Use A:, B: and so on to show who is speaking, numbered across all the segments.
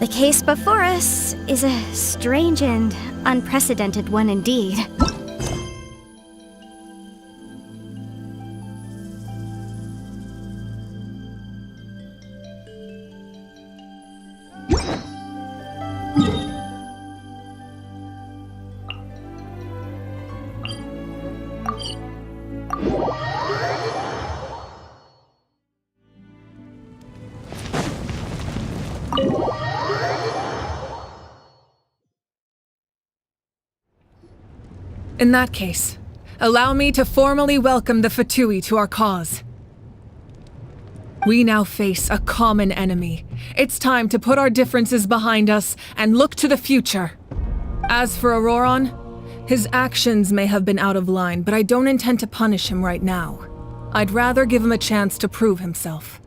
A: The case before us is a strange and unprecedented one indeed.
B: In that case, allow me to formally welcome the Fatui to our cause. We now face a common enemy. It's time to put our differences behind us and look to the future. As for Auroron, his actions may have been out of line, but I don't intend to punish him right now. I'd rather give him a chance to prove himself.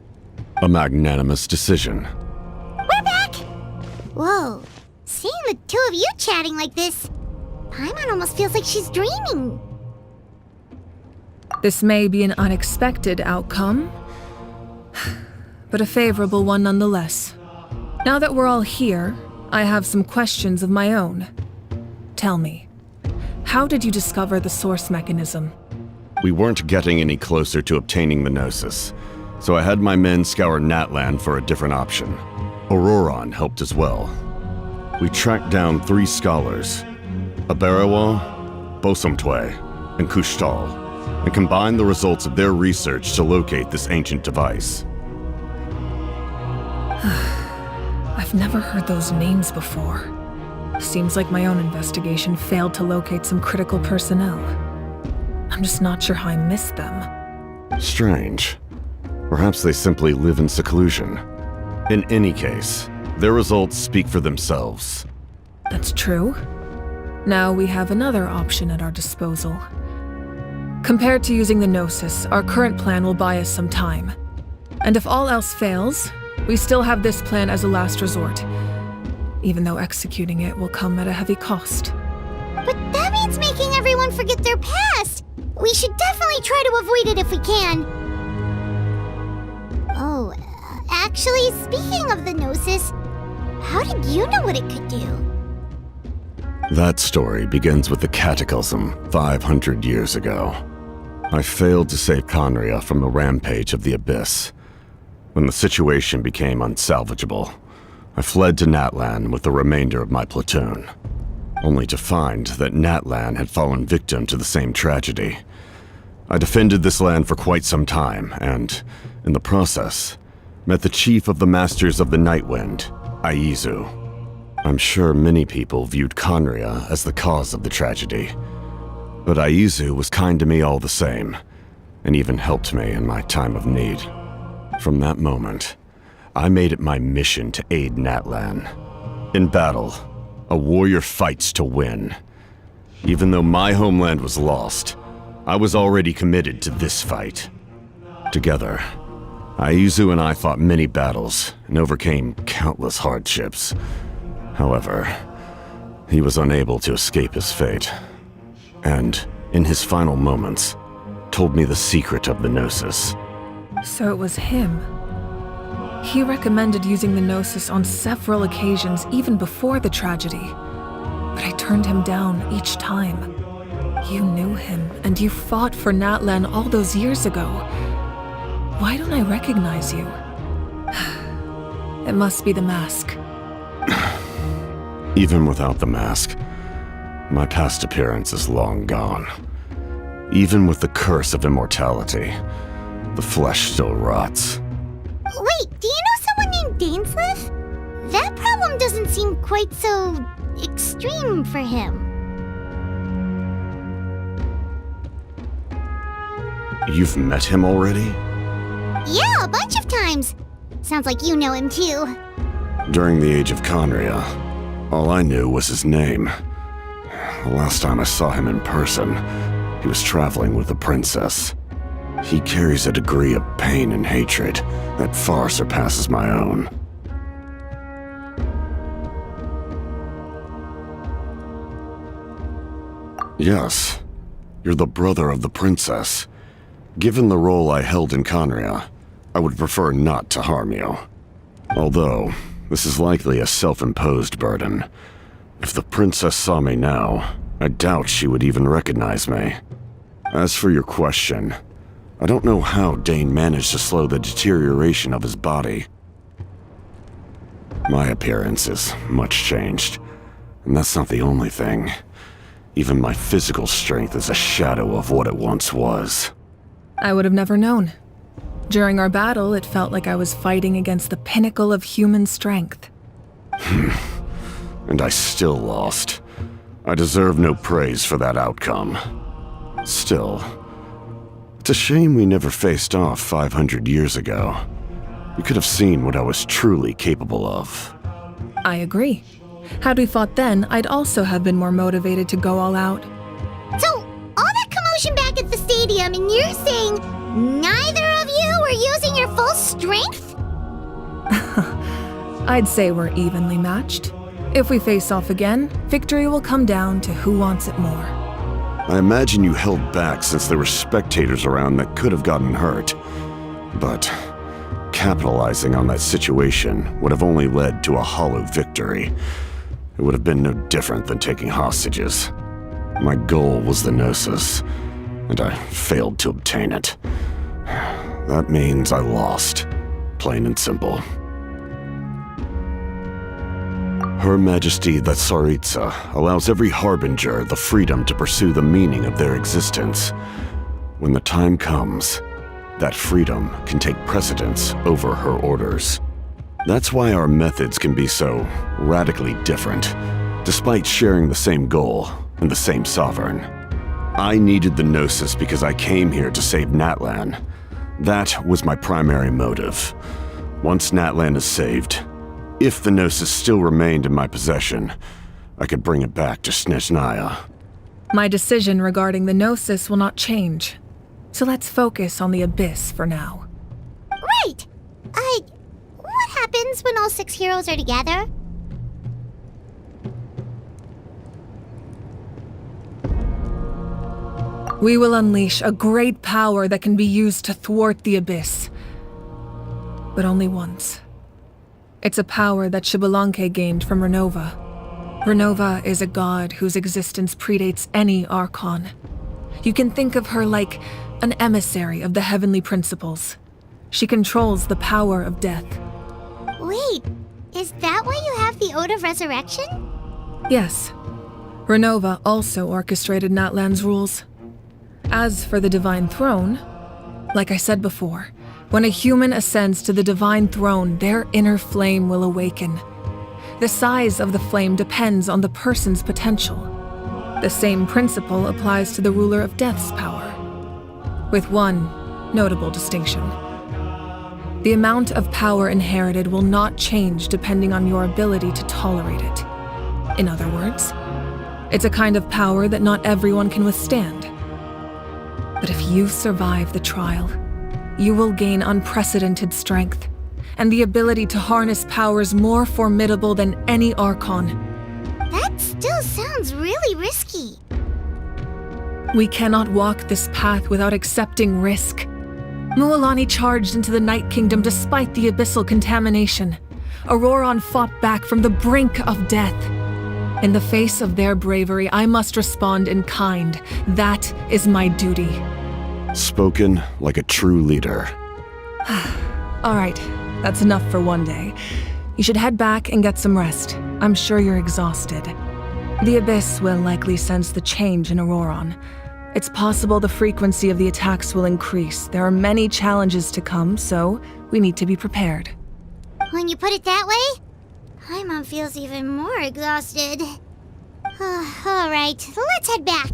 C: A magnanimous decision.
D: We're back! Whoa, seeing the two of you chatting like this, Paimon almost feels like she's dreaming.
B: This may be an unexpected outcome, but a favorable one nonetheless. Now that we're all here, I have some questions of my own. Tell me, how did you discover the source mechanism?
C: We weren't getting any closer to obtaining the Gnosis, so I had my men scour Natlan for a different option. Auroron helped as well. We tracked down 3 scholars, Aberawa, Bosomtwe, and Kushtal, and combined the results of their research to locate this ancient device.
B: I've never heard those names before. Seems like my own investigation failed to locate some critical personnel. I'm just not sure how I missed them.
C: Strange. Perhaps they simply live in seclusion. In any case, their results speak for themselves.
B: That's true. Now we have another option at our disposal. Compared to using the Gnosis, our current plan will buy us some time. And if all else fails, we still have this plan as a last resort, even though executing it will come at a heavy cost.
D: But that means making everyone forget their past! We should definitely try to avoid it if we can. Oh, actually, speaking of the Gnosis, how did you know what it could do?
C: That story begins with the Cataclysm 500 years ago. I failed to save Conria from the rampage of the Abyss. When the situation became unsalvageable, I fled to Natlan with the remainder of my platoon, only to find that Natlan had fallen victim to the same tragedy. I defended this land for quite some time, and, in the process, met the chief of the Masters of the Nightwind, Aizu. I'm sure many people viewed Conria as the cause of the tragedy, but Aizu was kind to me all the same, and even helped me in my time of need. From that moment, I made it my mission to aid Natlan. In battle, a warrior fights to win. Even though my homeland was lost, I was already committed to this fight. Together, Aizu and I fought many battles and overcame countless hardships. However, he was unable to escape his fate, and, in his final moments, told me the secret of the Gnosis.
B: So it was him. He recommended using the Gnosis on several occasions, even before the tragedy. But I turned him down each time. You knew him, and you fought for Natlan all those years ago. Why don't I recognize you? It must be the mask.
C: Even without the mask, my past appearance is long gone. Even with the curse of immortality, the flesh still rots.
D: Wait, do you know someone named Dainsleif? That problem doesn't seem quite so extreme for him.
C: You've met him already?
D: Yeah, a bunch of times. Sounds like you know him too.
C: During the age of Conria, all I knew was his name. The last time I saw him in person, he was traveling with a princess. He carries a degree of pain and hatred that far surpasses my own. Yes, you're the brother of the princess. Given the role I held in Conria, I would prefer not to harm you. Although, This is likely a self-imposed burden. If the princess saw me now, I doubt she would even recognize me. As for your question, I don't know how Dane managed to slow the deterioration of his body. My appearance is much changed, and that's not the only thing. Even my physical strength is a shadow of what it once was.
B: I would have never known. During our battle, it felt like I was fighting against the pinnacle of human strength.
C: And I still lost. I deserve no praise for that outcome. Still, it's a shame we never faced off 500 years ago. You could have seen what I was truly capable of.
B: I agree. Had we fought then, I'd also have been more motivated to go all out.
D: So, all that commotion back at the stadium, and you're saying neither of you were using your full strength?
B: I'd say we're evenly matched. If we face off again, victory will come down to who wants it more.
C: I imagine you held back since there were spectators around that could have gotten hurt. But capitalizing on that situation would have only led to a hollow victory. It would have been no different than taking hostages. My goal was the Gnosis, and I failed to obtain it. That means I lost, plain and simple. Her Majesty the Tsaritsa allows every harbinger the freedom to pursue the meaning of their existence. When the time comes, that freedom can take precedence over her orders. That's why our methods can be so radically different, despite sharing the same goal and the same sovereign. I needed the Gnosis because I came here to save Natlan. That was my primary motive. Once Natlan is saved, if the Gnosis still remained in my possession, I could bring it back to Snezhnaya.
B: My decision regarding the Gnosis will not change. So let's focus on the Abyss for now.
D: Right! What happens when all 6 heroes are together?
B: We will unleash a great power that can be used to thwart the Abyss. But only once. It's a power that Xbalanque gained from Renova. Renova is a god whose existence predates any Archon. You can think of her like an emissary of the heavenly principles. She controls the power of death.
D: Wait, is that why you have the Ode of Resurrection?
B: Yes. Renova also orchestrated Natlan's rules. As for the Divine Throne, like I said before, when a human ascends to the Divine Throne, their inner flame will awaken. The size of the flame depends on the person's potential. The same principle applies to the ruler of Death's power, with one notable distinction. The amount of power inherited will not change depending on your ability to tolerate it. In other words, it's a kind of power that not everyone can withstand. But if you survive the trial, you will gain unprecedented strength and the ability to harness powers more formidable than any Archon.
D: That still sounds really risky.
B: We cannot walk this path without accepting risk. Mualani charged into the Night Kingdom despite the abyssal contamination. Auroron fought back from the brink of death. In the face of their bravery, I must respond in kind. That is my duty.
C: Spoken like a true leader.
B: All right, that's enough for one day. You should head back and get some rest. I'm sure you're exhausted. The Abyss will likely sense the change in Auroron. It's possible the frequency of the attacks will increase. There are many challenges to come, so we need to be prepared.
D: When you put it that way, Paimon feels even more exhausted. All right, let's head back.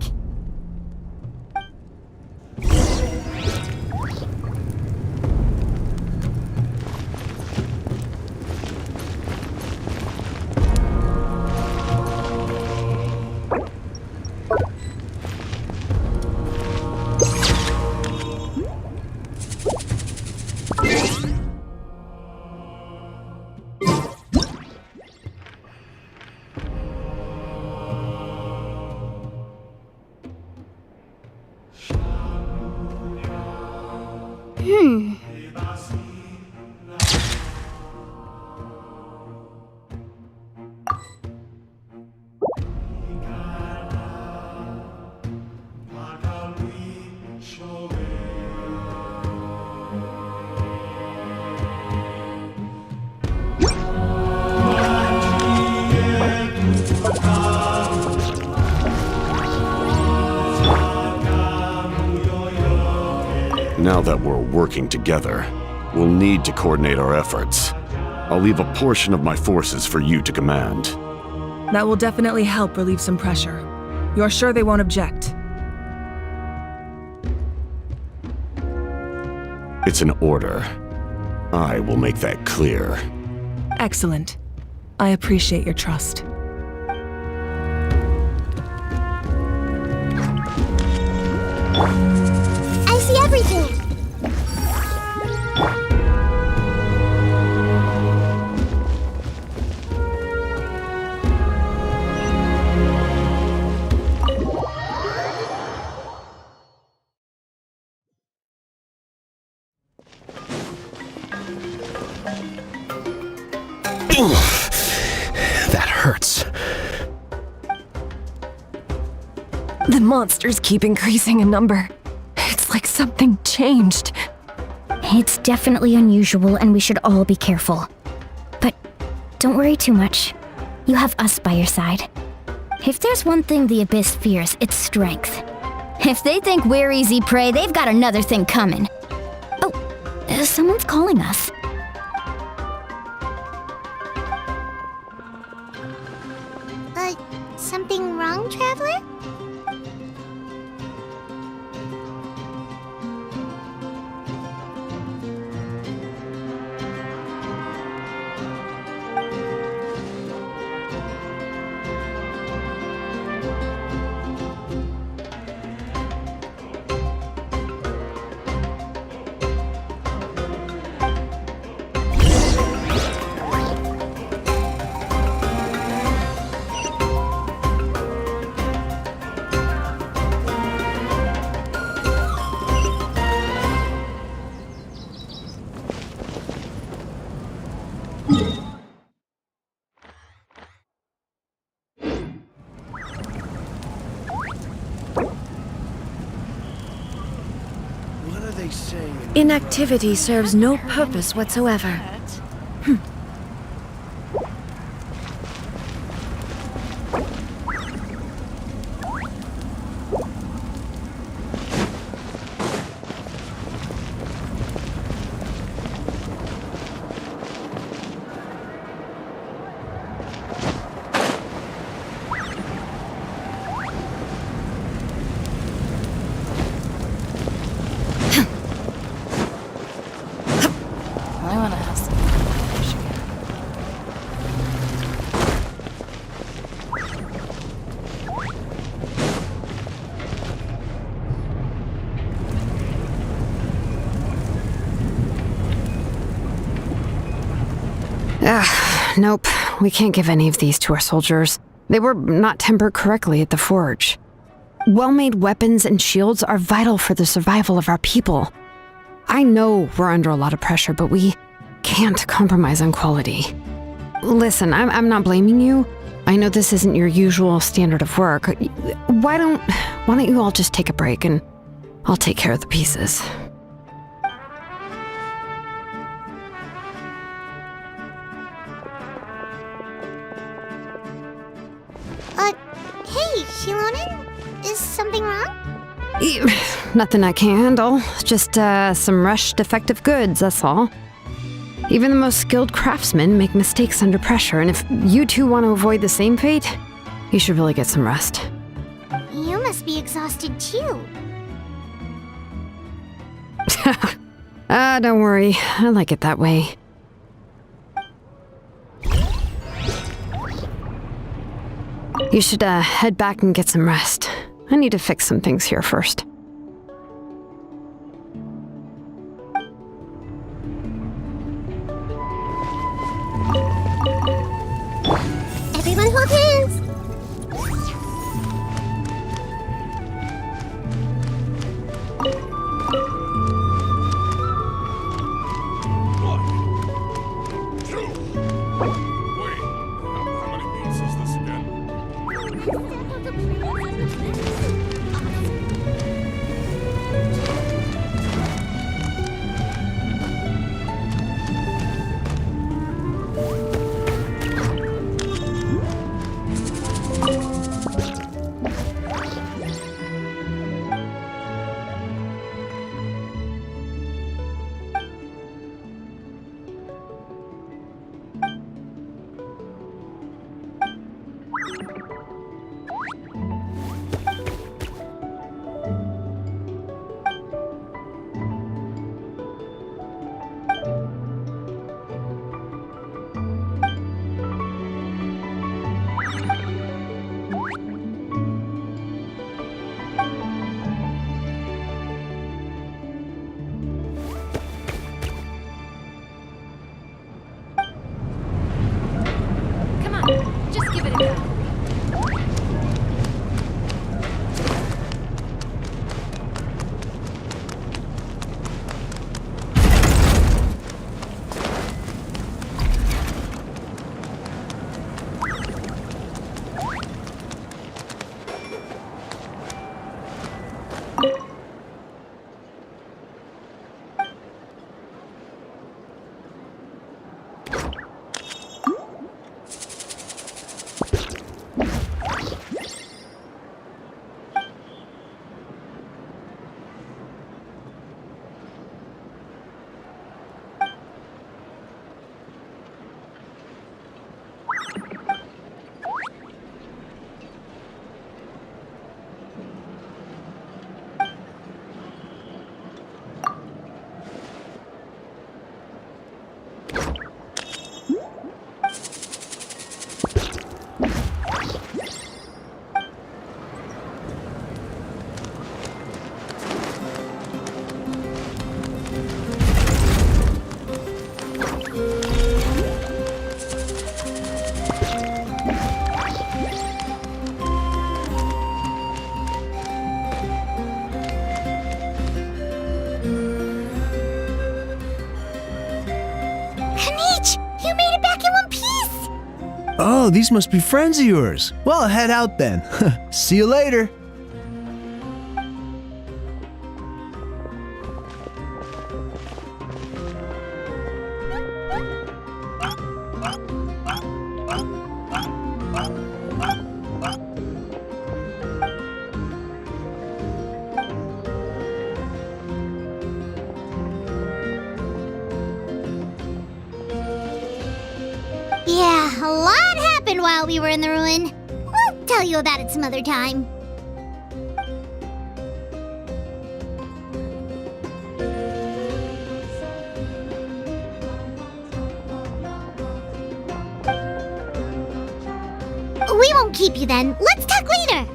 C: Now that we're working together, we'll need to coordinate our efforts. I'll leave a portion of my forces for you to command.
B: That will definitely help relieve some pressure. You're sure they won't object?
C: It's an order. I will make that clear.
B: Excellent. I appreciate your trust.
D: I see everything!
E: That hurts.
F: The monsters keep increasing in number. It's like something changed.
A: It's definitely unusual and we should all be careful. But don't worry too much. You have us by your side. If there's one thing the Abyss fears, it's strength. If they think we're easy prey, they've got another thing coming. Oh, someone's calling us.
D: Something wrong, Traveler?
F: Inactivity serves no purpose whatsoever. Nope, we can't give any of these to our soldiers. They were not tempered correctly at the forge. Well-made weapons and shields are vital for the survival of our people. I know we're under a lot of pressure, but we can't compromise on quality. Listen, I'm not blaming you. I know this isn't your usual standard of work. Why don't you all just take a break and I'll take care of the pieces.
D: Hey, Shilonen? Is something wrong?
F: Nothing I can handle. Just some rushed defective goods, that's all. Even the most skilled craftsmen make mistakes under pressure, and if you two want to avoid the same fate, you should really get some rest.
D: You must be exhausted too.
F: Don't worry. I like it that way. You should head back and get some rest. I need to fix some things here first.
D: Everyone hold hands! You made it back in one piece!
E: Oh, these must be friends of yours. Well, head out then. See you later.
D: Yeah, a lot happened while we were in the ruin. We'll tell you about it some other time. We won't keep you then. Let's talk later.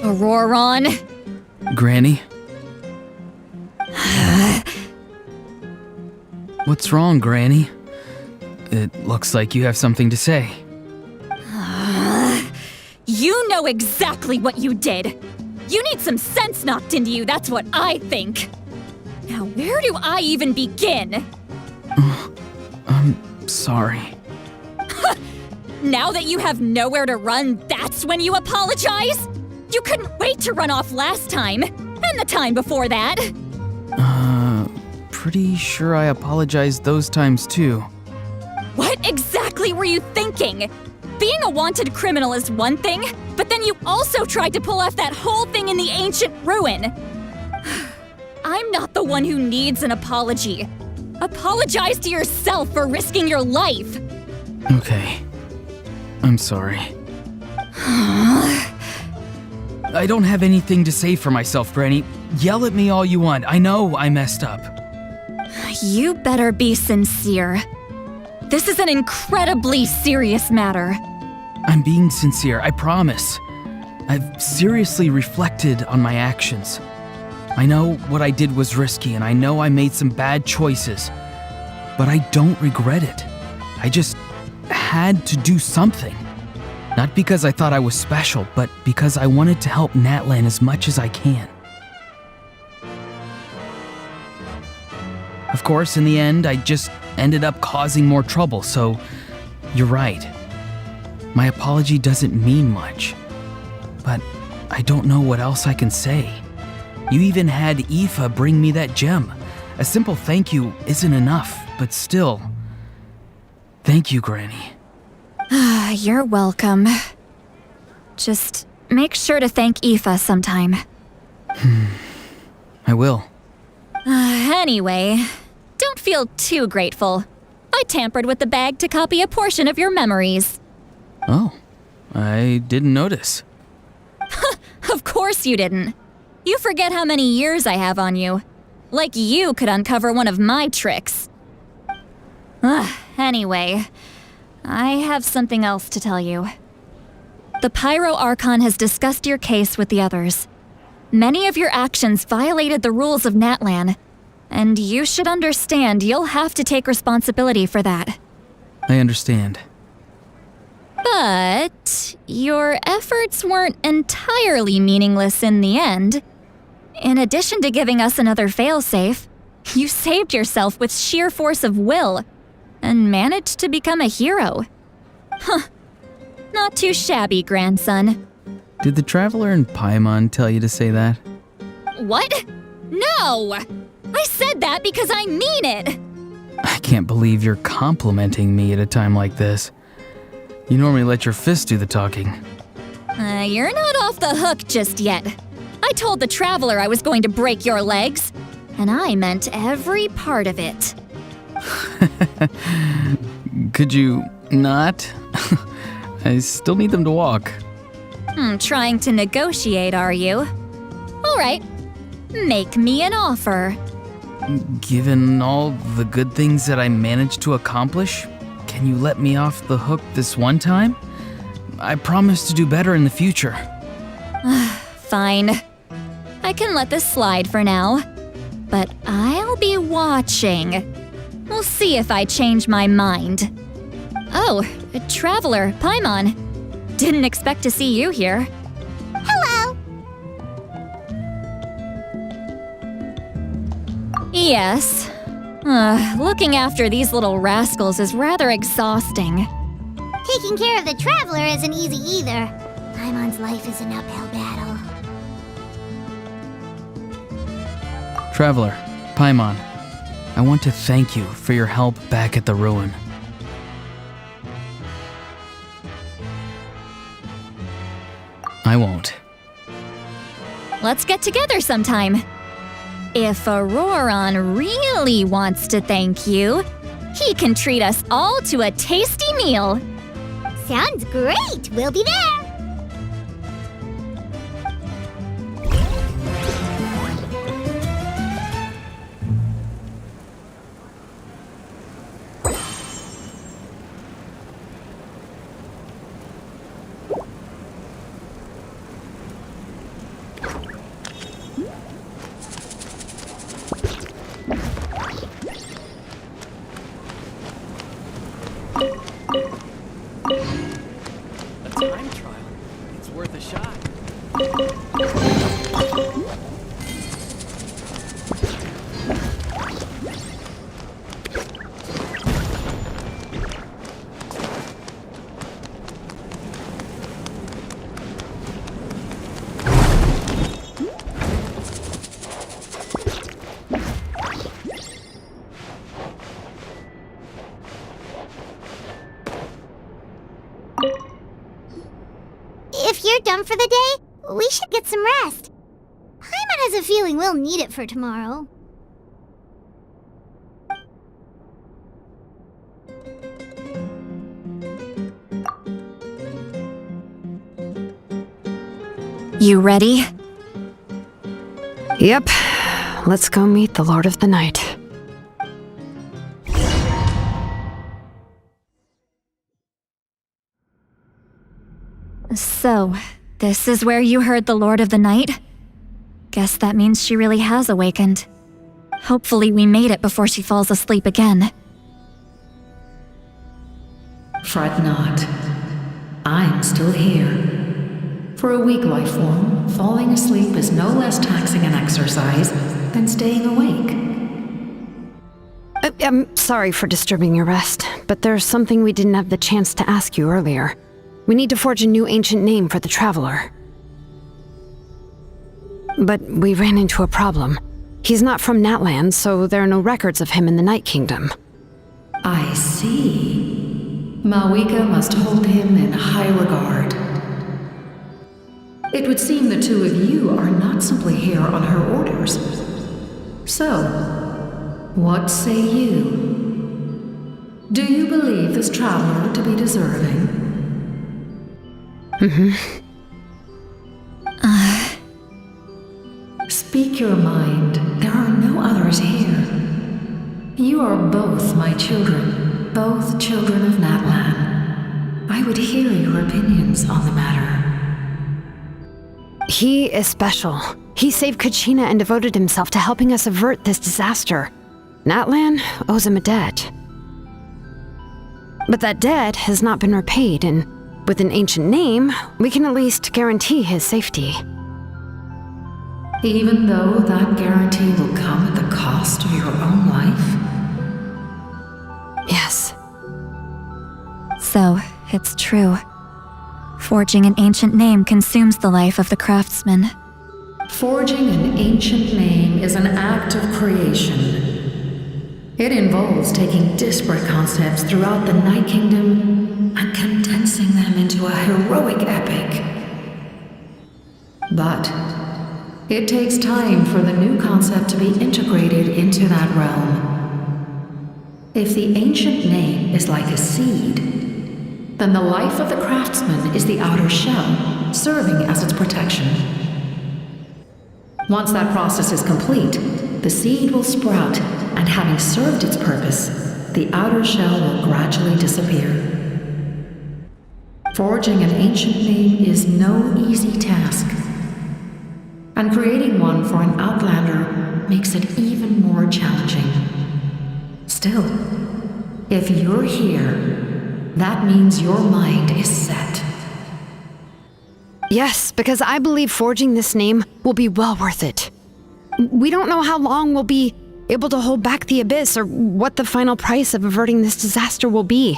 A: Auroron?
G: Granny? What's wrong, Granny? It looks like you have something to say.
H: You know exactly what you did. You need some sense knocked into you, that's what I think. Now, where do I even begin?
G: I'm sorry.
H: Now that you have nowhere to run, that's when you apologize? You couldn't wait to run off last time, and the time before that.
G: Pretty sure I apologized those times too.
H: What exactly were you thinking? Being a wanted criminal is one thing, but then you also tried to pull off that whole thing in the ancient ruin. I'm not the one who needs an apology. Apologize to yourself for risking your life.
G: Okay. I'm sorry. I don't have anything to say for myself, Granny. Yell at me all you want. I know I messed up.
H: You better be sincere. This is an incredibly serious matter.
G: I'm being sincere, I promise. I've seriously reflected on my actions. I know what I did was risky, and I know I made some bad choices. But I don't regret it. I just had to do something. Not because I thought I was special, but because I wanted to help Natlan as much as I can. Of course, in the end, I just ended up causing more trouble, so you're right. My apology doesn't mean much, but I don't know what else I can say. You even had Aoife bring me that gem. A simple thank you isn't enough, but still. Thank you, Granny.
H: You're welcome. Just make sure to thank Aoife sometime.
G: I will.
H: Anyway, don't feel too grateful. I tampered with the bag to copy a portion of your memories.
G: Oh, I didn't notice.
H: Of course you didn't. You forget how many years I have on you. Like you could uncover one of my tricks. Anyway, I have something else to tell you. The Pyro Archon has discussed your case with the others. Many of your actions violated the rules of Natlan, and you should understand you'll have to take responsibility for that.
G: I understand.
H: But your efforts weren't entirely meaningless in the end. In addition to giving us another failsafe, you saved yourself with sheer force of will and managed to become a hero. Huh. Not too shabby, grandson.
G: Did the Traveler and Paimon tell you to say that?
H: What? No! I said that because I mean it!
G: I can't believe you're complimenting me at a time like this. You normally let your fists do the talking.
H: You're not off the hook just yet. I told the Traveler I was going to break your legs, and I meant every part of it.
G: Could you not? I still need them to walk.
H: Trying to negotiate, are you? All right, make me an offer.
G: Given all the good things that I managed to accomplish, can you let me off the hook this one time? I promise to do better in the future.
H: Fine. I can let this slide for now. But I'll be watching. We'll see if I change my mind. Oh, Traveler, Paimon. Didn't expect to see you here.
D: Hello!
H: Yes. Looking after these little rascals is rather exhausting.
D: Taking care of the Traveler isn't easy either. Paimon's life is an uphill battle.
G: Traveler, Paimon, I want to thank you for your help back at the ruin. I won't.
H: Let's get together sometime. If Auroron really wants to thank you, he can treat us all to a tasty meal.
D: Sounds great! We'll be there!
I: A time trial. It's worth a shot.
D: If you're done for the day, we should get some rest. Paimon has a feeling we'll need it for tomorrow.
H: You ready?
F: Yep. Let's go meet the Lord of the Night.
H: So, this is where you heard the Lord of the Night? Guess that means she really has awakened. Hopefully we made it before she falls asleep again.
J: Fret not. I'm still here. For a weak life form, falling asleep is no less taxing an exercise than staying awake.
F: I'm sorry for disturbing your rest, but there's something we didn't have the chance to ask you earlier. We need to forge a new ancient name for the Traveler. But we ran into a problem. He's not from Natlan, so there are no records of him in the Night Kingdom.
J: I see. Malwika must hold him in high regard. It would seem the two of you are not simply here on her orders. So, what say you? Do you believe this traveler to be deserving? Speak your mind. There are no others here. You are both my children, both children of Natlan. I would hear your opinions on the matter.
F: He is special. He saved Kachina and devoted himself to helping us avert this disaster. Natlan owes him a debt. But that debt has not been repaid, and with an ancient name, we can at least guarantee his safety.
J: Even though that guarantee will come at the cost of your own life?
F: Yes.
H: So, it's true. Forging an ancient name consumes the life of the craftsman.
J: Forging an ancient name is an act of creation. It involves taking disparate concepts throughout the Night Kingdom and condensing them into a heroic epic. But it takes time for the new concept to be integrated into that realm. If the ancient name is like a seed, then the life of the craftsman is the outer shell, serving as its protection. Once that process is complete, the seed will sprout, and having served its purpose, the outer shell will gradually disappear. Forging an ancient name is no easy task, and creating one for an outlander makes it even more challenging. Still, if you're here, that means your mind is set.
F: Yes, because I believe forging this name will be well worth it. We don't know how long we'll be able to hold back the Abyss or what the final price of averting this disaster will be.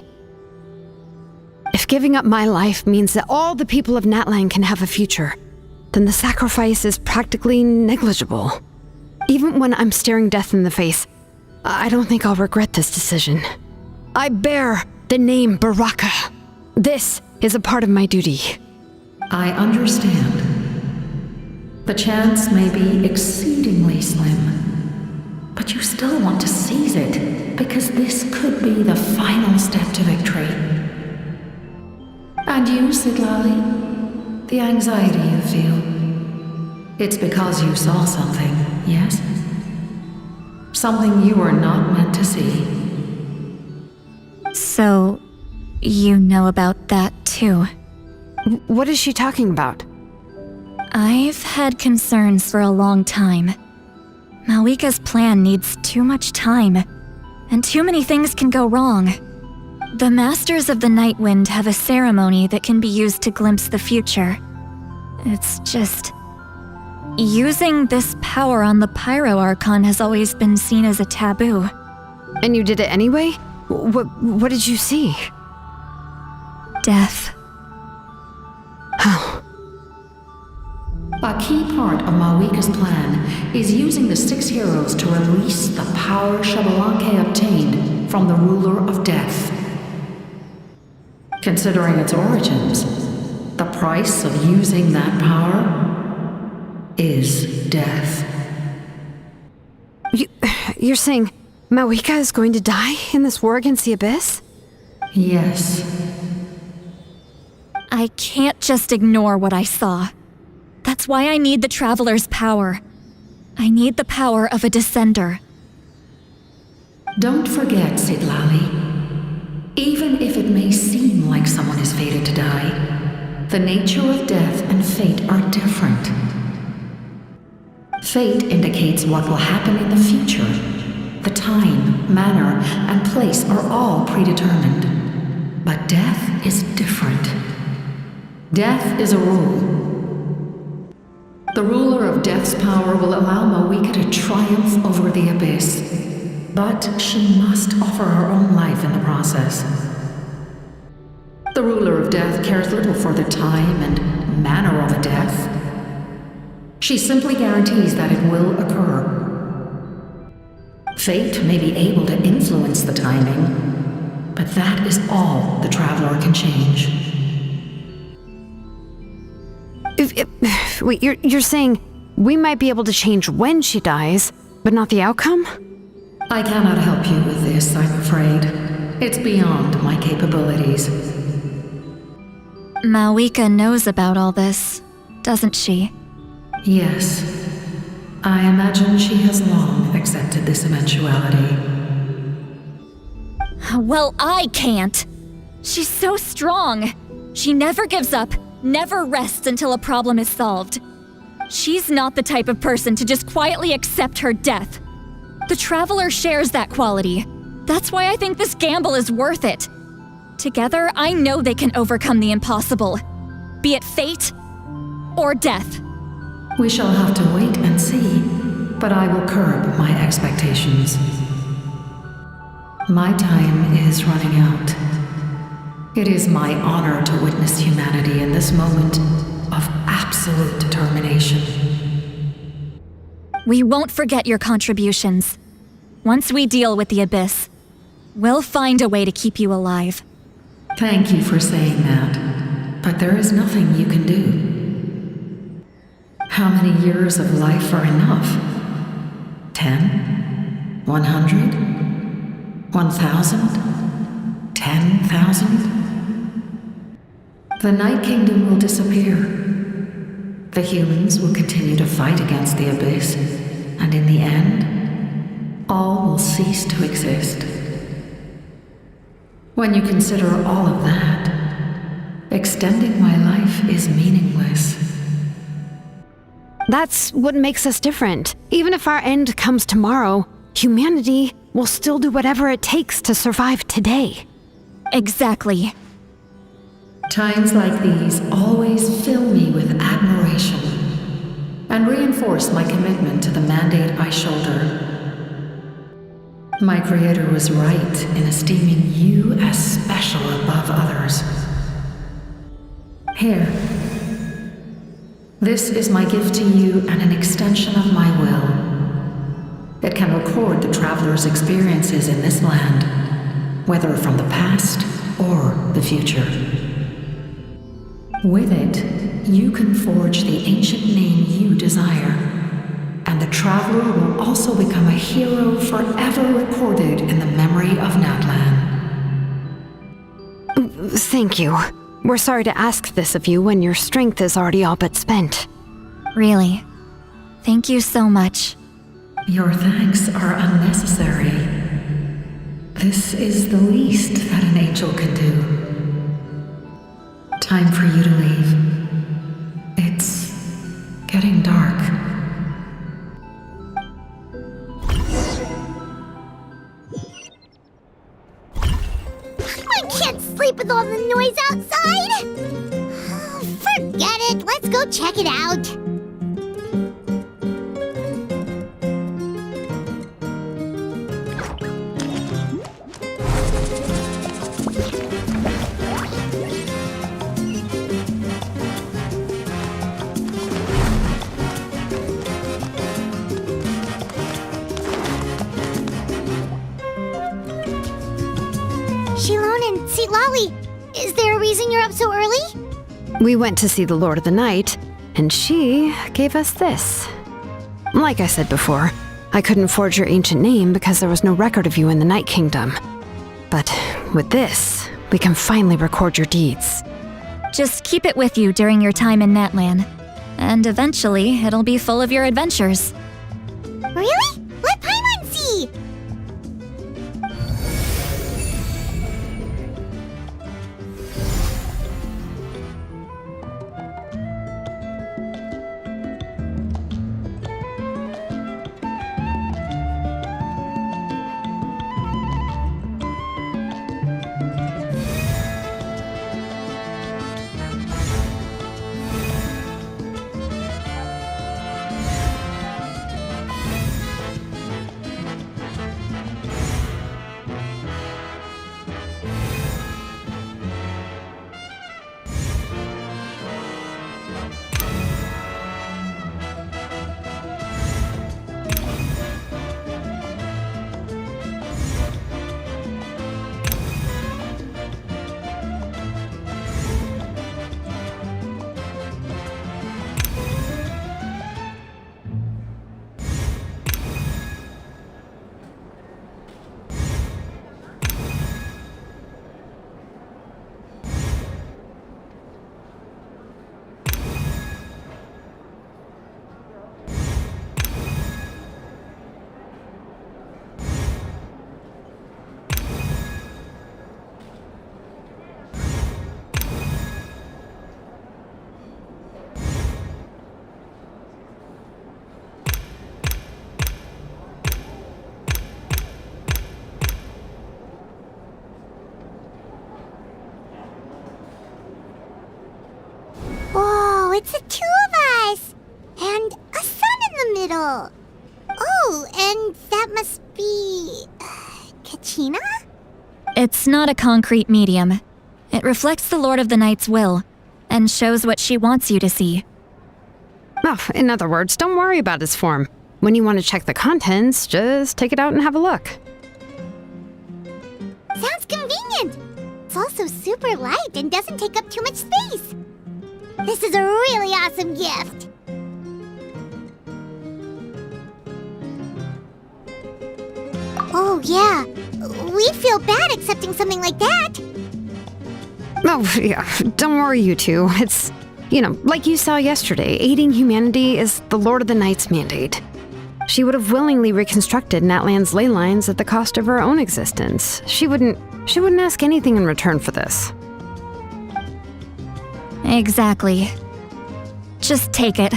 F: If giving up my life means that all the people of Natlan can have a future, then the sacrifice is practically negligible. Even when I'm staring death in the face, I don't think I'll regret this decision. I bear the name Baraka. This is a part of my duty.
J: I understand. The chance may be exceedingly slim, but you still want to seize it because this could be the final step to victory. And you, Sidlali, the anxiety you feel, it's because you saw something, yes? Something you were not meant to see.
H: So, you know about that too.
F: What is she talking about?
H: I've had concerns for a long time. Malwika's plan needs too much time, and too many things can go wrong. The Masters of the Night Wind have a ceremony that can be used to glimpse the future. It's just... using this power on the Pyro Archon has always been seen as a taboo.
F: And you did it anyway? What did you see?
H: Death.
F: How?
J: A key part of Malwika's plan is using the 6 heroes to release the power Xbalanque obtained from the ruler of death. Considering its origins, the price of using that power is death.
F: You're saying Malwika is going to die in this war against the Abyss?
J: Yes.
H: I can't just ignore what I saw. That's why I need the Traveler's power. I need the power of a Descender.
J: Don't forget, Sidlali. Even if it may seem like someone is fated to die, the nature of death and fate are different. Fate indicates what will happen in the future. The time, manner, and place are all predetermined. But death is different. Death is a rule. The ruler of Death's power will allow Mawika to triumph over the Abyss, but she must offer her own life in the process. The ruler of Death cares little for the time and manner of a death. She simply guarantees that it will occur. Fate may be able to influence the timing, but that is all the Traveler can change.
F: Wait, you're saying we might be able to change when she dies, but not the outcome?
J: I cannot help you with this, I'm afraid. It's beyond my capabilities.
H: Mawika knows about all this, doesn't she?
J: Yes. I imagine she has long accepted this eventuality.
H: Well, I can't. She's so strong. She never gives up, never rests until a problem is solved. She's not the type of person to just quietly accept her death. The Traveler shares that quality. That's why I think this gamble is worth it. Together, I know they can overcome the impossible. Be it fate or death.
J: We shall have to wait and see, but I will curb my expectations. My time is running out. It is my honor to witness humanity in this moment of absolute determination.
H: We won't forget your contributions. Once we deal with the Abyss, we'll find a way to keep you alive.
J: Thank you for saying that, but there is nothing you can do. How many years of life are enough? 10? 100? 1,000? 10,000? The Night Kingdom will disappear. The humans will continue to fight against the Abyss, and in the end, all will cease to exist. When you consider all of that, extending my life is meaningless.
F: That's what makes us different. Even if our end comes tomorrow, humanity will still do whatever it takes to survive today.
H: Exactly.
J: Times like these always fill me with admiration and reinforce my commitment to the mandate I shoulder. My Creator was right in esteeming you as special above others. Here. This is my gift to you and an extension of my will. It can record the Traveler's experiences in this land, whether from the past or the future. With it, you can forge the ancient name you desire, and the Traveler will also become a hero forever recorded in the memory of Natlan.
F: Thank you. We're sorry to ask this of you when your strength is already all but spent.
H: Really. Thank you so much.
J: Your thanks are unnecessary. This is the least that an angel can do. Time for you to leave. It's getting dark.
D: I can't sleep with all the noise outside! Forget it, let's go check it out. Shilon and Lolly, is there a reason you're up so early?
F: We went to see the Lord of the Night, and she gave us this. Like I said before, I couldn't forge your ancient name because there was no record of you in the Night Kingdom. But with this, we can finally record your deeds.
H: Just keep it with you during your time in Natlan. And eventually, it'll be full of your adventures.
D: Really? Let Paimon see! metal. Oh, and that must be... Kachina?
H: It's not a concrete medium. It reflects the Lord of the Night's will, and shows what she wants you to see.
F: Oh, in other words, don't worry about its form. When you want to check the contents, just take it out and have a look.
D: Sounds convenient. It's also super light and doesn't take up too much space. This is a really awesome gift. Oh, yeah. We'd feel bad accepting something like that.
F: Oh, yeah, don't worry, you two. It's, like you saw yesterday, aiding humanity is the Lord of the Night's mandate. She would have willingly reconstructed Natlan's ley lines at the cost of her own existence. She wouldn't ask anything in return for this.
H: Exactly. Just take it.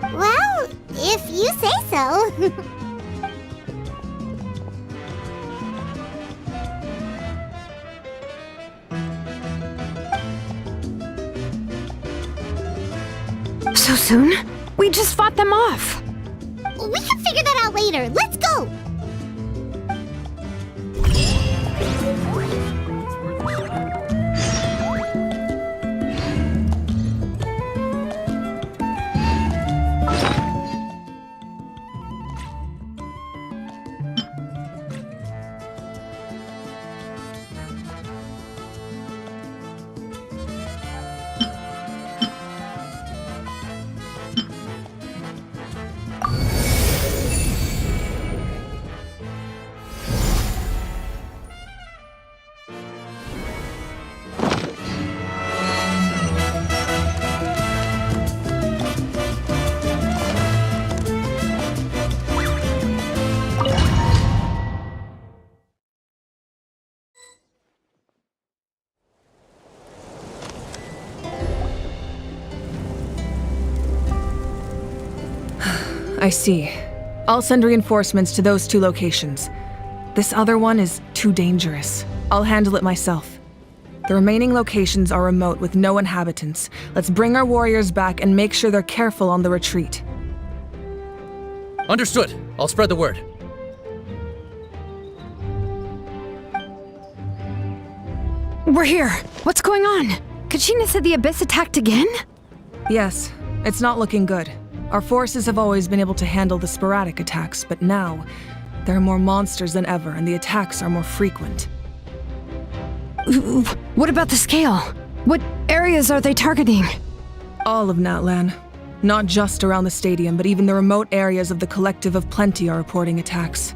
D: Well, if you say so.
F: So soon? We just fought them off.
D: We can figure that out later. Let's go!
B: I see. I'll send reinforcements to those 2 locations. This other one is too dangerous. I'll handle it myself. The remaining locations are remote with no inhabitants. Let's bring our warriors back and make sure they're careful on the retreat.
I: Understood. I'll spread the word.
F: We're here. What's going on? Kachina said the Abyss attacked again?
B: Yes, it's not looking good. Our forces have always been able to handle the sporadic attacks, but now, there are more monsters than ever, and the attacks are more frequent.
F: What about the scale? What areas are they targeting?
B: All of Natlan. Not just around the stadium, but even the remote areas of the Collective of Plenty are reporting attacks.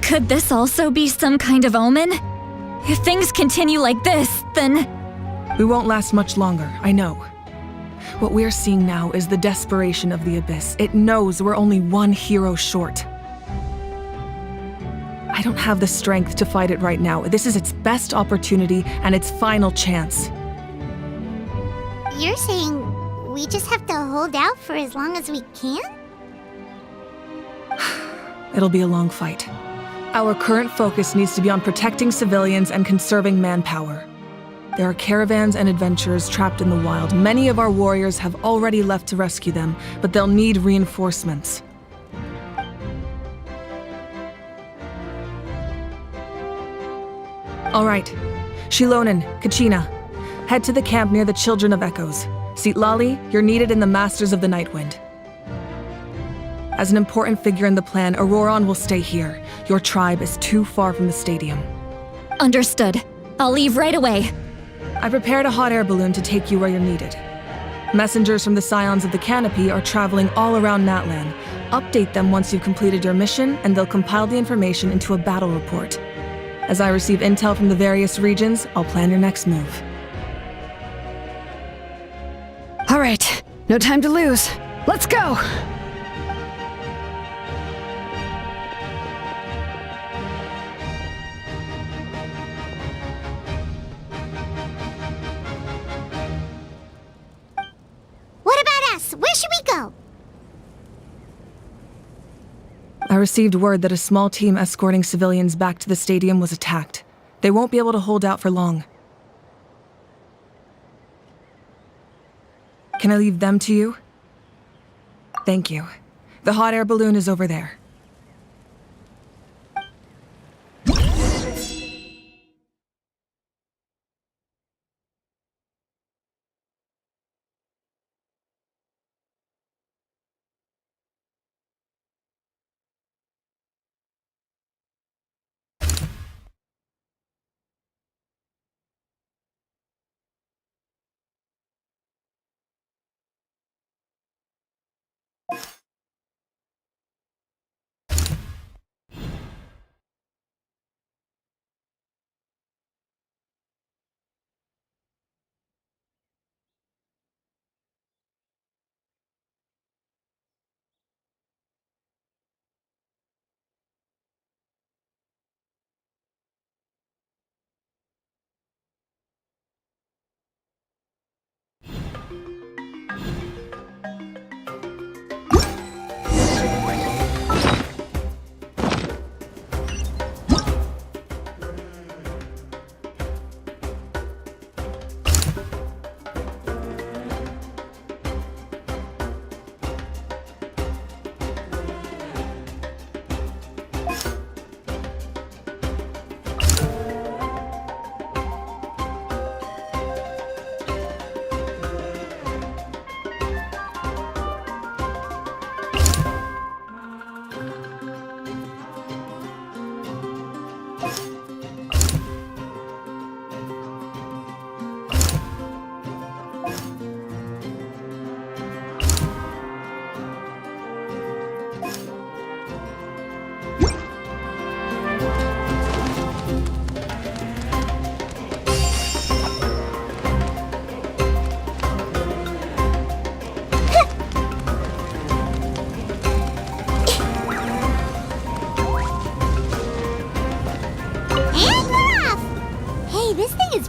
H: Could this also be some kind of omen? If things continue like this, then...
B: We won't last much longer, I know. What we're seeing now is the desperation of the Abyss. It knows we're only one hero short. I don't have the strength to fight it right now. This is its best opportunity and its final chance.
D: You're saying we just have to hold out for as long as we can?
B: It'll be a long fight. Our current focus needs to be on protecting civilians and conserving manpower. There are caravans and adventurers trapped in the wild. Many of our warriors have already left to rescue them, but they'll need reinforcements. All right. Shilonen, Kachina, head to the camp near the Children of Echoes. Lali, you're needed in the Masters of the Nightwind. As an important figure in the plan, Auroron will stay here. Your tribe is too far from the stadium.
H: Understood. I'll leave right away.
B: I prepared a hot air balloon to take you where you're needed. Messengers from the Scions of the Canopy are traveling all around Natlan. Update them once you've completed your mission, and they'll compile the information into a battle report. As I receive intel from the various regions, I'll plan your next move.
F: All right, no time to lose. Let's go!
D: Where should we go?
B: I received word that a small team escorting civilians back to the stadium was attacked. They won't be able to hold out for long. Can I leave them to you? Thank you. The hot air balloon is over there.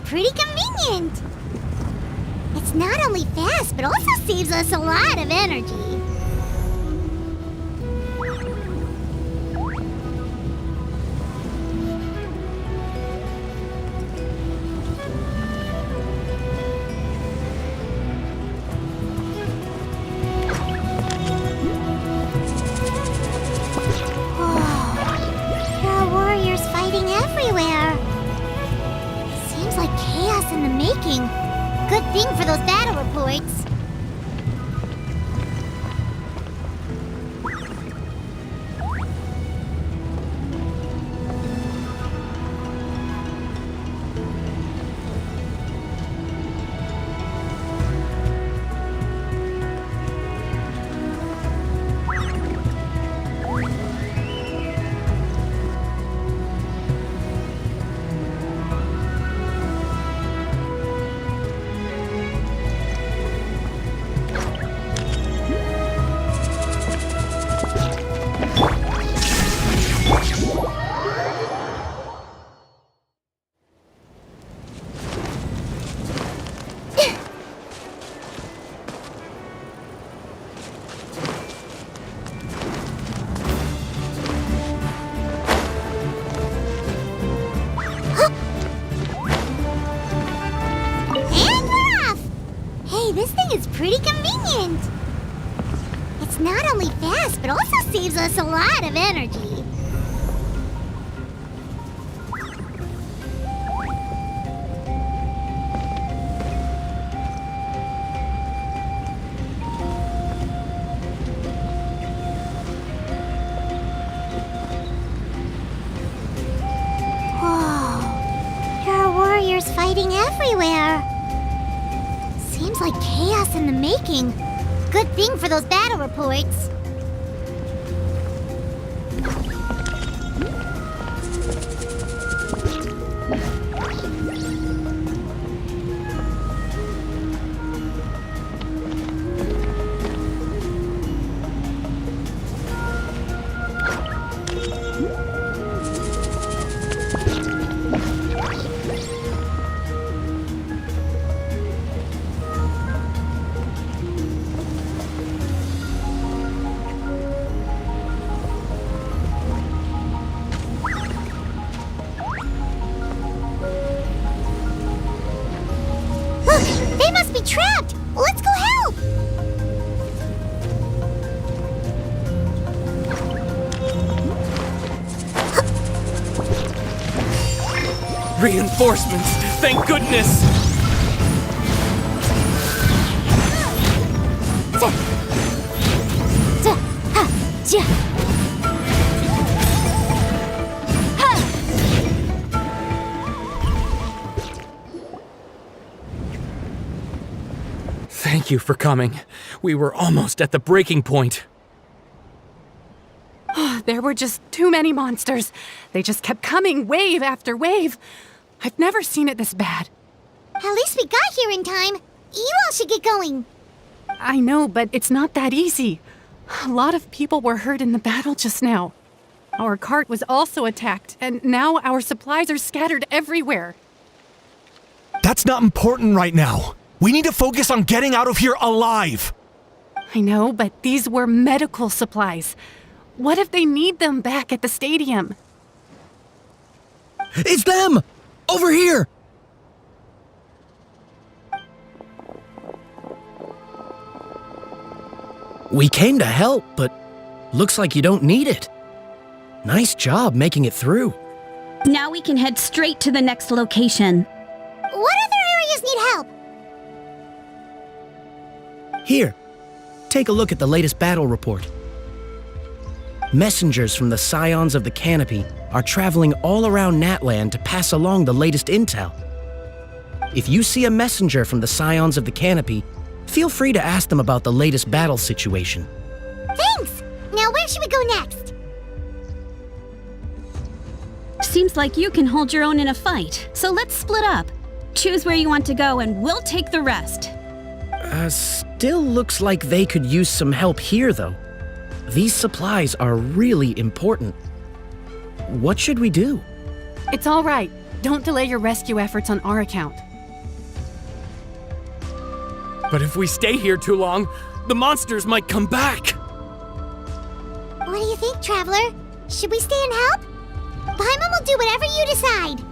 D: Pretty convenient. It's not only fast, but also saves us a lot of energy. There are warriors fighting everywhere. Seems like chaos in the making. Good thing for those battle reports. This thing is pretty convenient. It's not only fast, but also saves us a lot of energy. Whoa, there are warriors fighting everywhere. Seems like chaos in the making. Good thing for those battle reports.
I: Reinforcements! Thank goodness! Thank you for coming. We were almost at the breaking point.
K: There were just too many monsters. They just kept coming, wave after wave. I've never seen it this bad.
D: At least we got here in time. You all should get going.
K: I know, but it's not that easy. A lot of people were hurt in the battle just now. Our cart was also attacked, and now our supplies are scattered everywhere.
L: That's not important right now. We need to focus on getting out of here alive.
K: I know, but these were medical supplies. What if they need them back at the stadium?
L: It's them! Over here!
M: We came to help, but looks like you don't need it. Nice job making it through.
N: Now we can head straight to the next location.
D: What other areas need help?
M: Here, take a look at the latest battle report. Messengers from the Scions of the Canopy are traveling all around Natland to pass along the latest intel. If you see a messenger from the Scions of the Canopy, feel free to ask them about the latest battle situation.
D: Thanks! Now where should we go next?
N: Seems like you can hold your own in a fight, so let's split up. Choose where you want to go and we'll take the rest.
M: Still looks like they could use some help here, though. These supplies are really important. What should we do?
K: It's all right. Don't delay your rescue efforts on our account.
I: But if we stay here too long, the monsters might come back!
D: What do you think, Traveler? Should we stay and help? Paimon will do whatever you decide.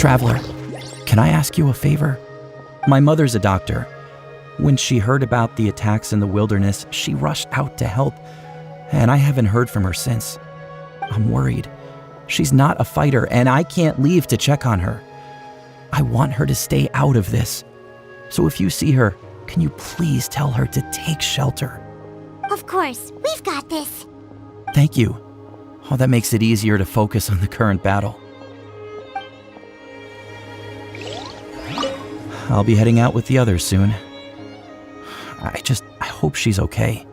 O: Traveler, can I ask you a favor? My mother's a doctor. When she heard about the attacks in the wilderness, she rushed out to help, and I haven't heard from her since. I'm worried. She's not a fighter, and I can't leave to check on her. I want her to stay out of this. So if you see her, can you please tell her to take shelter?
D: Of course, we've got this.
O: Thank you. Oh, that makes it easier to focus on the current battle. I'll be heading out with the others soon. I hope she's okay.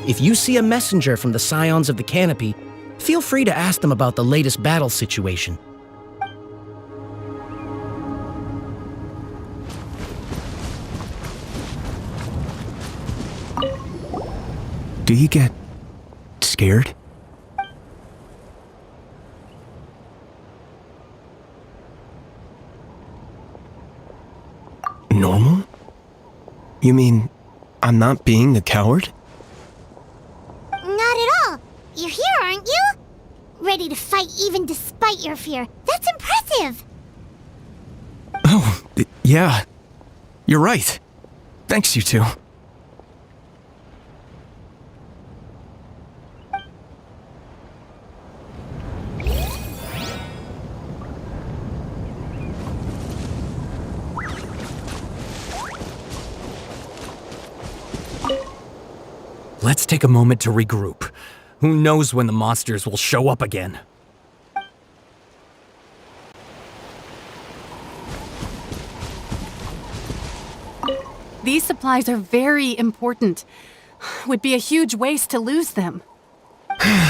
M: If you see a messenger from the Scions of the Canopy, feel free to ask them about the latest battle situation.
L: Do you get scared? Normal? You mean I'm not being a coward?
D: Not at all. You're here, aren't you? Ready to fight even despite your fear. That's impressive.
L: Oh, yeah. You're right. Thanks, you two.
I: Let's take a moment to regroup. Who knows when the monsters will show up again?
K: These supplies are very important. Would be a huge waste to lose them.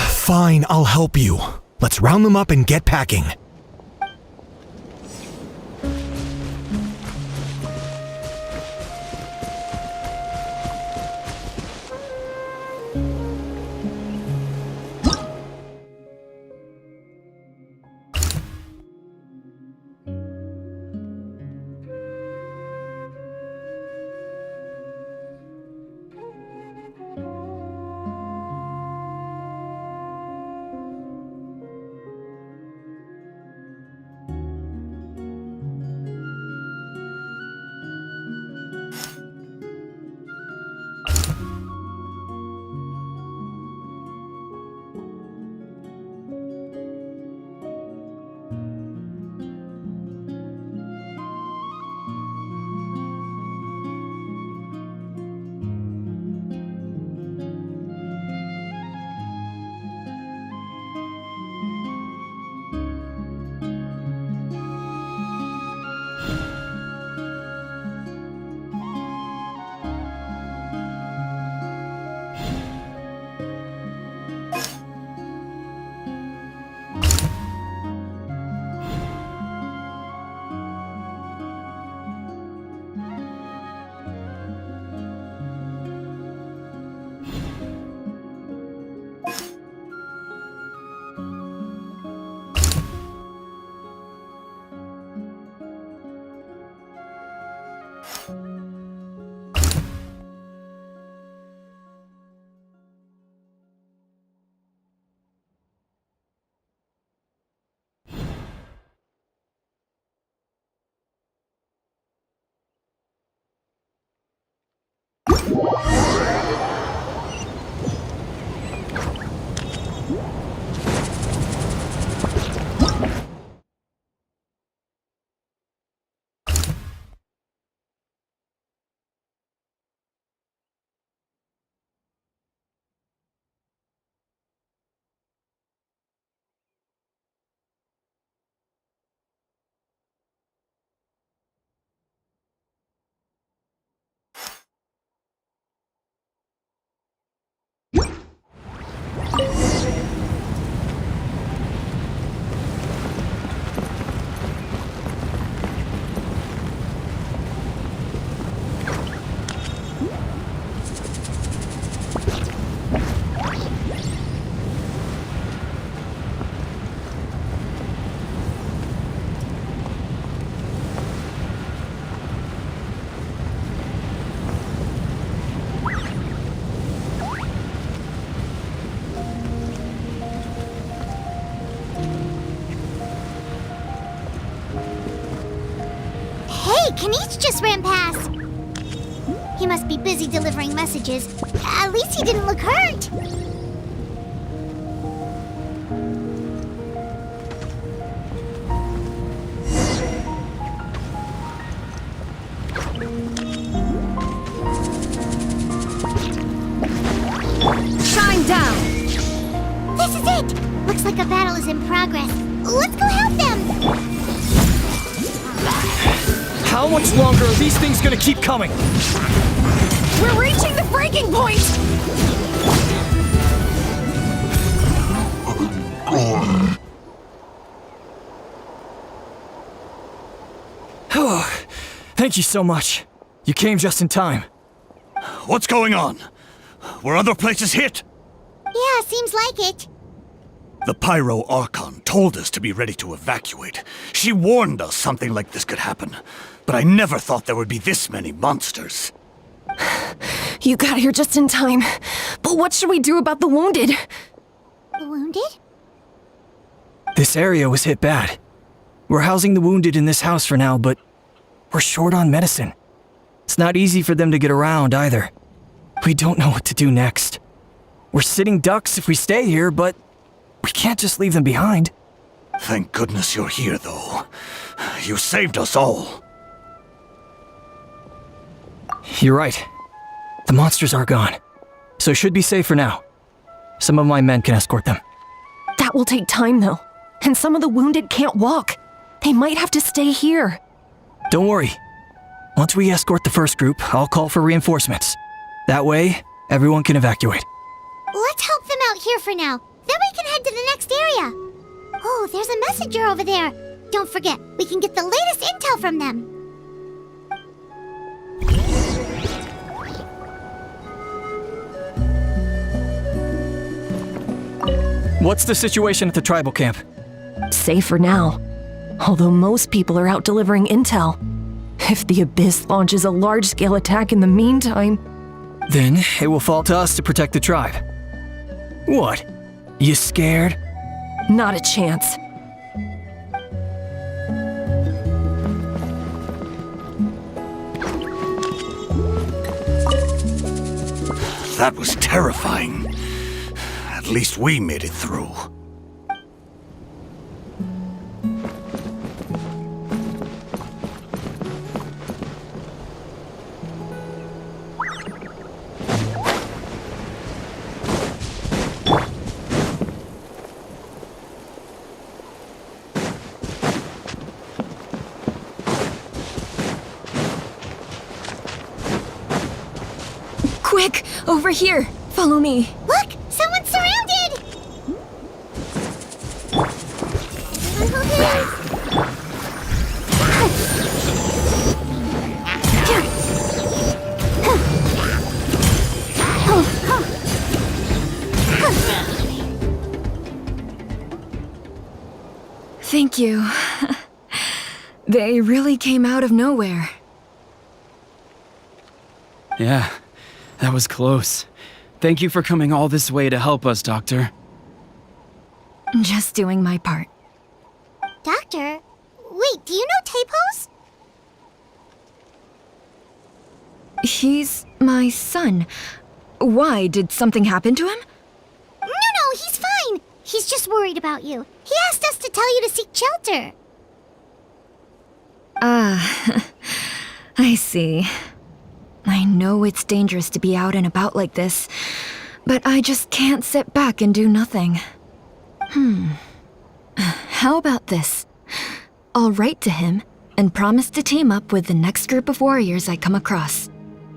L: Fine, I'll help you. Let's round them up and get packing.
D: Hey, Kanish just ran past! He must be busy delivering messages. At least he didn't look hurt!
B: Shine down!
D: This is it! Looks like a battle is in progress. Let's go help them!
L: How much longer are these things gonna keep coming?
K: We're reaching the breaking point!
L: Thank you so much. You came just in time.
P: What's going on? Were other places hit?
D: Yeah, seems like it.
P: The Pyro Archon told us to be ready to evacuate. She warned us something like this could happen. But I never thought there would be this many monsters.
K: You got here just in time. But what should we do about the wounded?
D: The wounded?
L: This area was hit bad. We're housing the wounded in this house for now, but we're short on medicine. It's not easy for them to get around either. We don't know what to do next. We're sitting ducks if we stay here, but we can't just leave them behind.
P: Thank goodness you're here, though. You saved us all.
L: You're right. The monsters are gone, so should be safe for now. Some of my men can escort them.
K: That will take time, though. And some of the wounded can't walk. They might have to stay here.
L: Don't worry. Once we escort the first group, I'll call for reinforcements. That way, everyone can evacuate.
D: Let's help them out here for now. Then we can head to the next area. Oh, there's a messenger over there. Don't forget, we can get the latest intel from them.
L: What's the situation at the tribal camp?
K: Safe for now. Although most people are out delivering intel. If the Abyss launches a large-scale attack in the meantime...
L: Then it will fall to us to protect the tribe. What? You scared?
K: Not a chance.
P: That was terrifying. At least we made it through.
H: Quick! Over here! Follow me.
D: Look! Someone's surrounded!
H: Thank you. They really came out of nowhere.
G: Yeah, that was close. Thank you for coming all this way to help us, Doctor.
H: Just doing my part.
D: Doctor? Wait, do you know Tapos?
H: He's my son. Why? Did something happen to him?
D: No, he's fine. He's just worried about you. He asked us to tell you to seek shelter.
H: Ah, I see. I know it's dangerous to be out and about like this, but I just can't sit back and do nothing. How about this? I'll write to him and promise to team up with the next group of warriors I come across.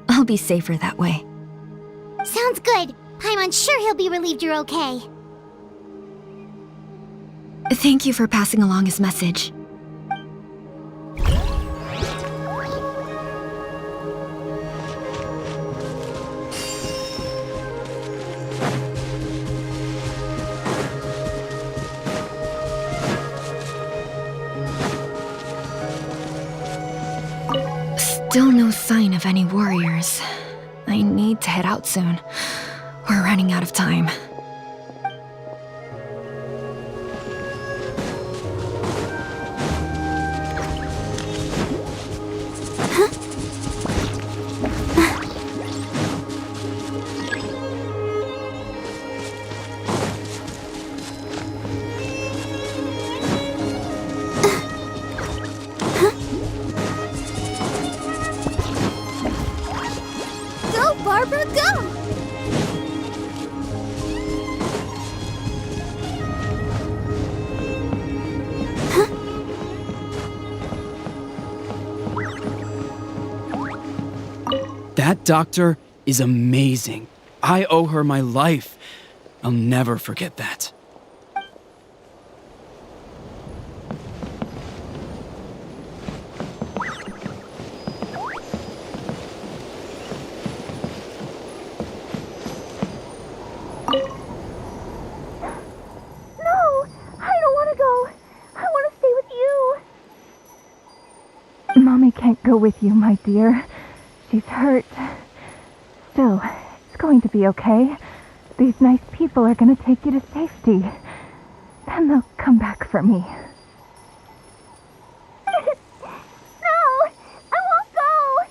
H: I'll be safer that way.
D: Sounds good. I'm sure he'll be relieved you're okay.
H: Thank you for passing along his message. Still no sign of any warriors. I need to head out soon. We're running out of time.
Q: That doctor is amazing. I owe her my life. I'll never forget that.
R: No! I don't want to go! I want to stay with you! Mommy can't go with you, my dear. She's hurt. Still, it's going to be okay. These nice people are going to take you to safety. Then they'll come back for me. No! I won't go!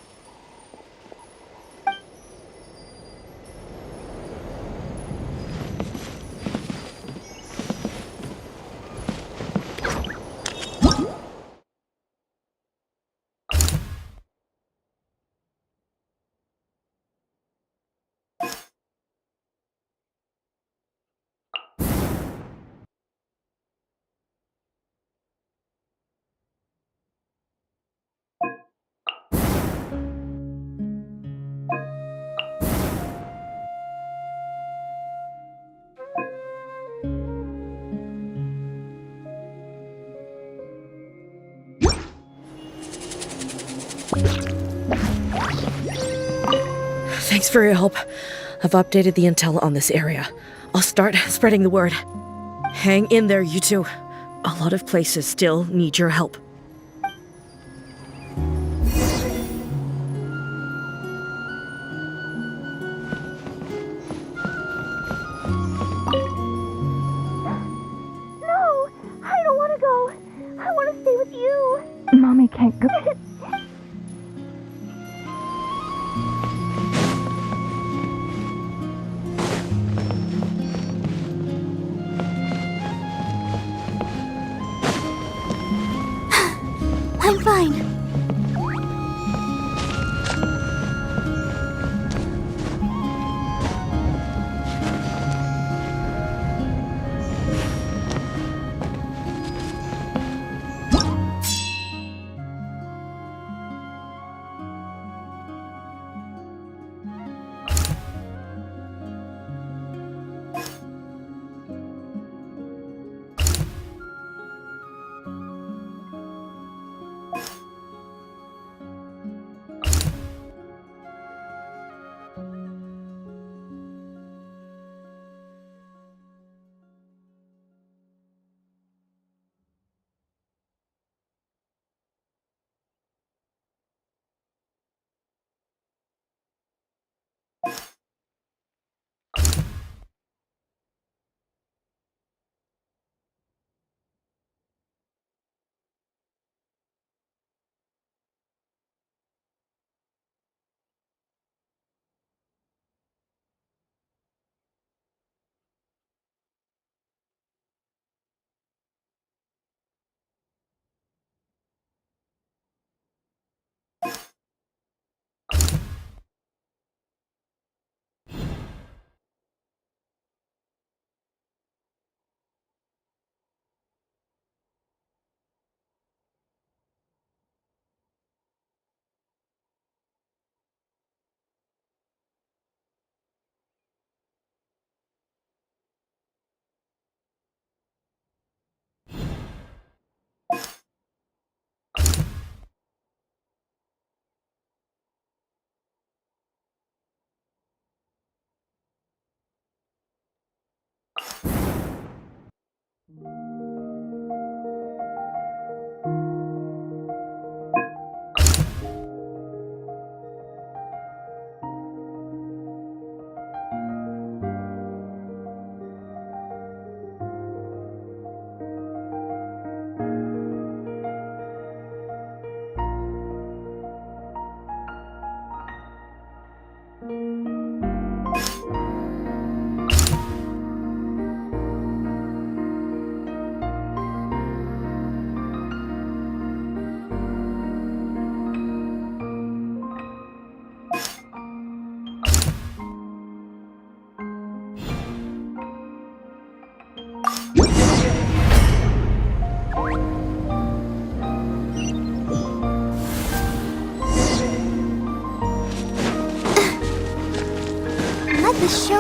S: Thanks for your help. I've updated the intel on this area. I'll start spreading the word. Hang in there, you two. A lot of places still need your help.
R: No! I don't want to go! I want to stay with you! Mommy can't go.
D: I'm fine.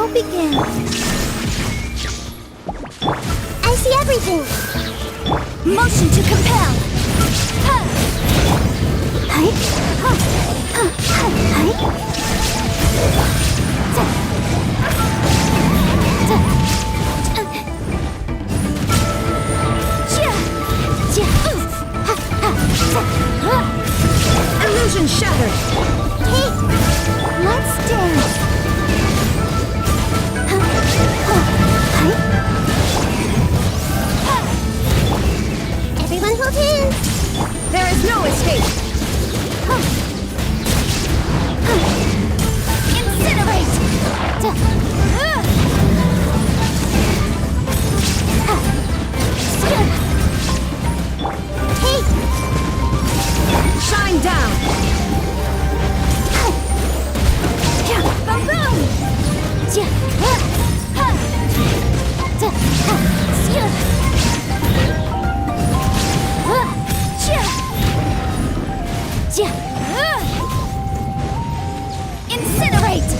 D: battle begin. I see everything. Motion to compel. Hi.
F: Illusion shattered.
D: Hey, let's dance. Everyone hold hands.
F: There is no escape.
D: Hey!
F: Shine down.
D: Incinerate!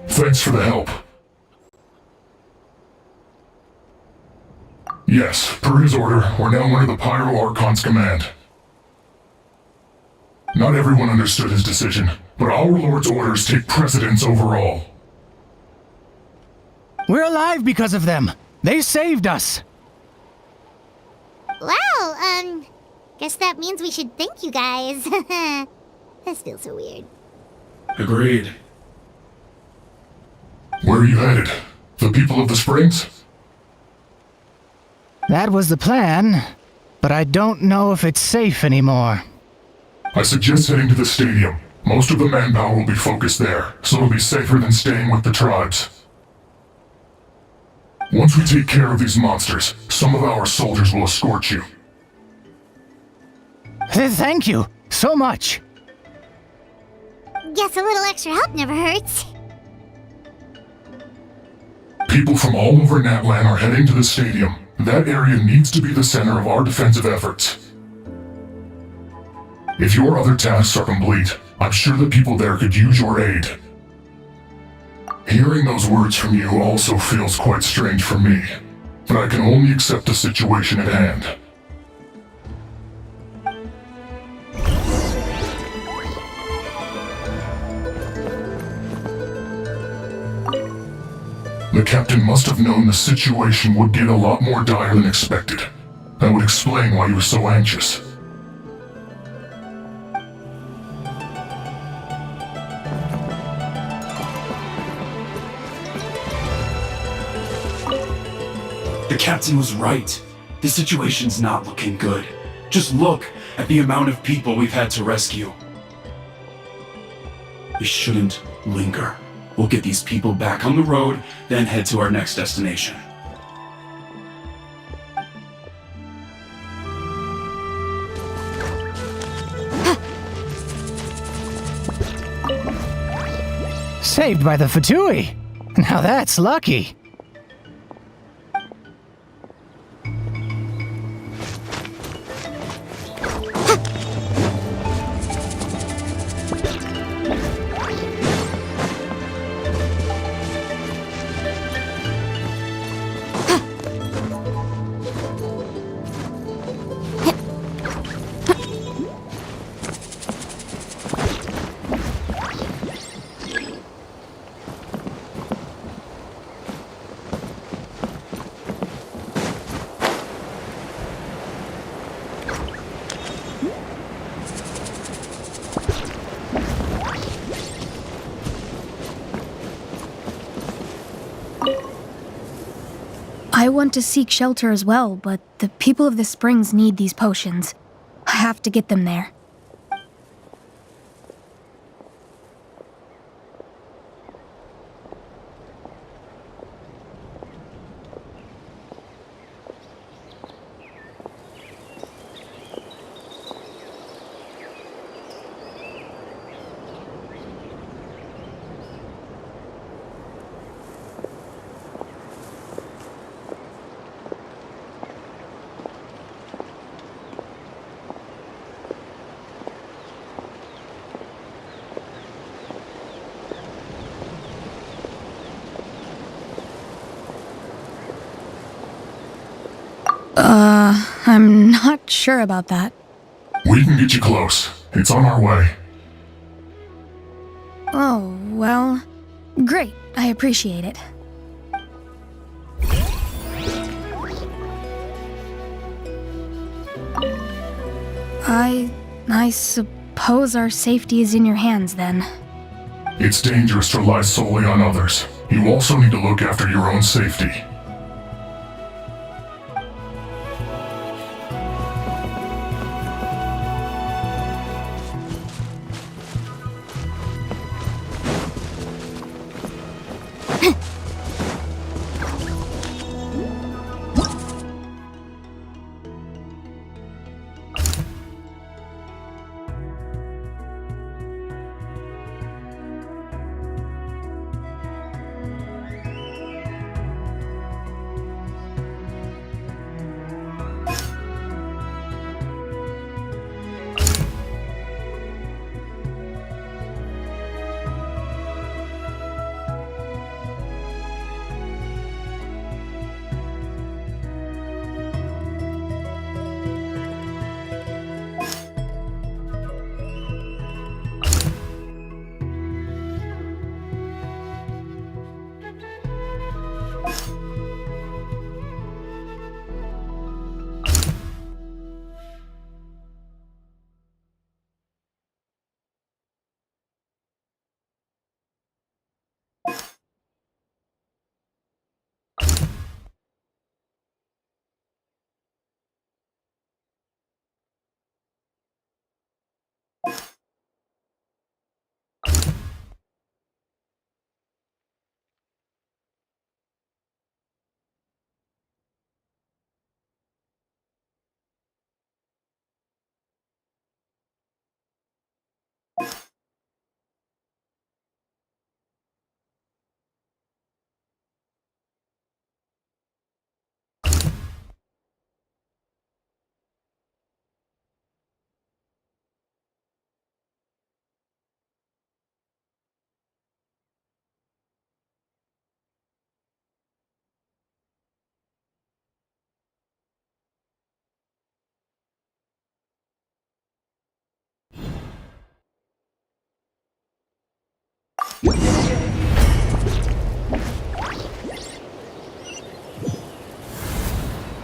T: Thanks for the help. Yes, per his order, we're now under the Pyro Archon's command. Not everyone understood his decision, but our Lord's orders take precedence over all.
L: We're alive because of them. They saved us.
D: Wow, guess that means we should thank you guys. This feels so weird.
T: Agreed. Where are you headed? The people of the Springs?
L: That was the plan, but I don't know if it's safe anymore.
T: I suggest heading to the stadium. Most of the manpower will be focused there, so it'll be safer than staying with the tribes. Once we take care of these monsters, some of our soldiers will escort you.
L: Thank you so much.
D: Guess a little extra help never hurts.
T: People from all over Natlan are heading to the stadium. That area needs to be the center of our defensive efforts. If your other tasks are complete, I'm sure the people there could use your aid. Hearing those words from you also feels quite strange for me, but I can only accept the situation at hand. The captain must have known the situation would get a lot more dire than expected. That would explain why he was so anxious.
Q: The captain was right. The situation's not looking good. Just look at the amount of people we've had to rescue. We shouldn't linger. We'll get these people back on the road, then head to our next destination.
L: Saved by the Fatui. Now that's lucky.
A: I want to seek shelter as well, but the people of the Springs need these potions. I have to get them there.
U: I'm not sure about that.
T: We can get you close. It's on our way.
U: Oh, well, great. I appreciate it. I suppose our safety is in your hands then.
T: It's dangerous to rely solely on others. You also need to look after your own safety.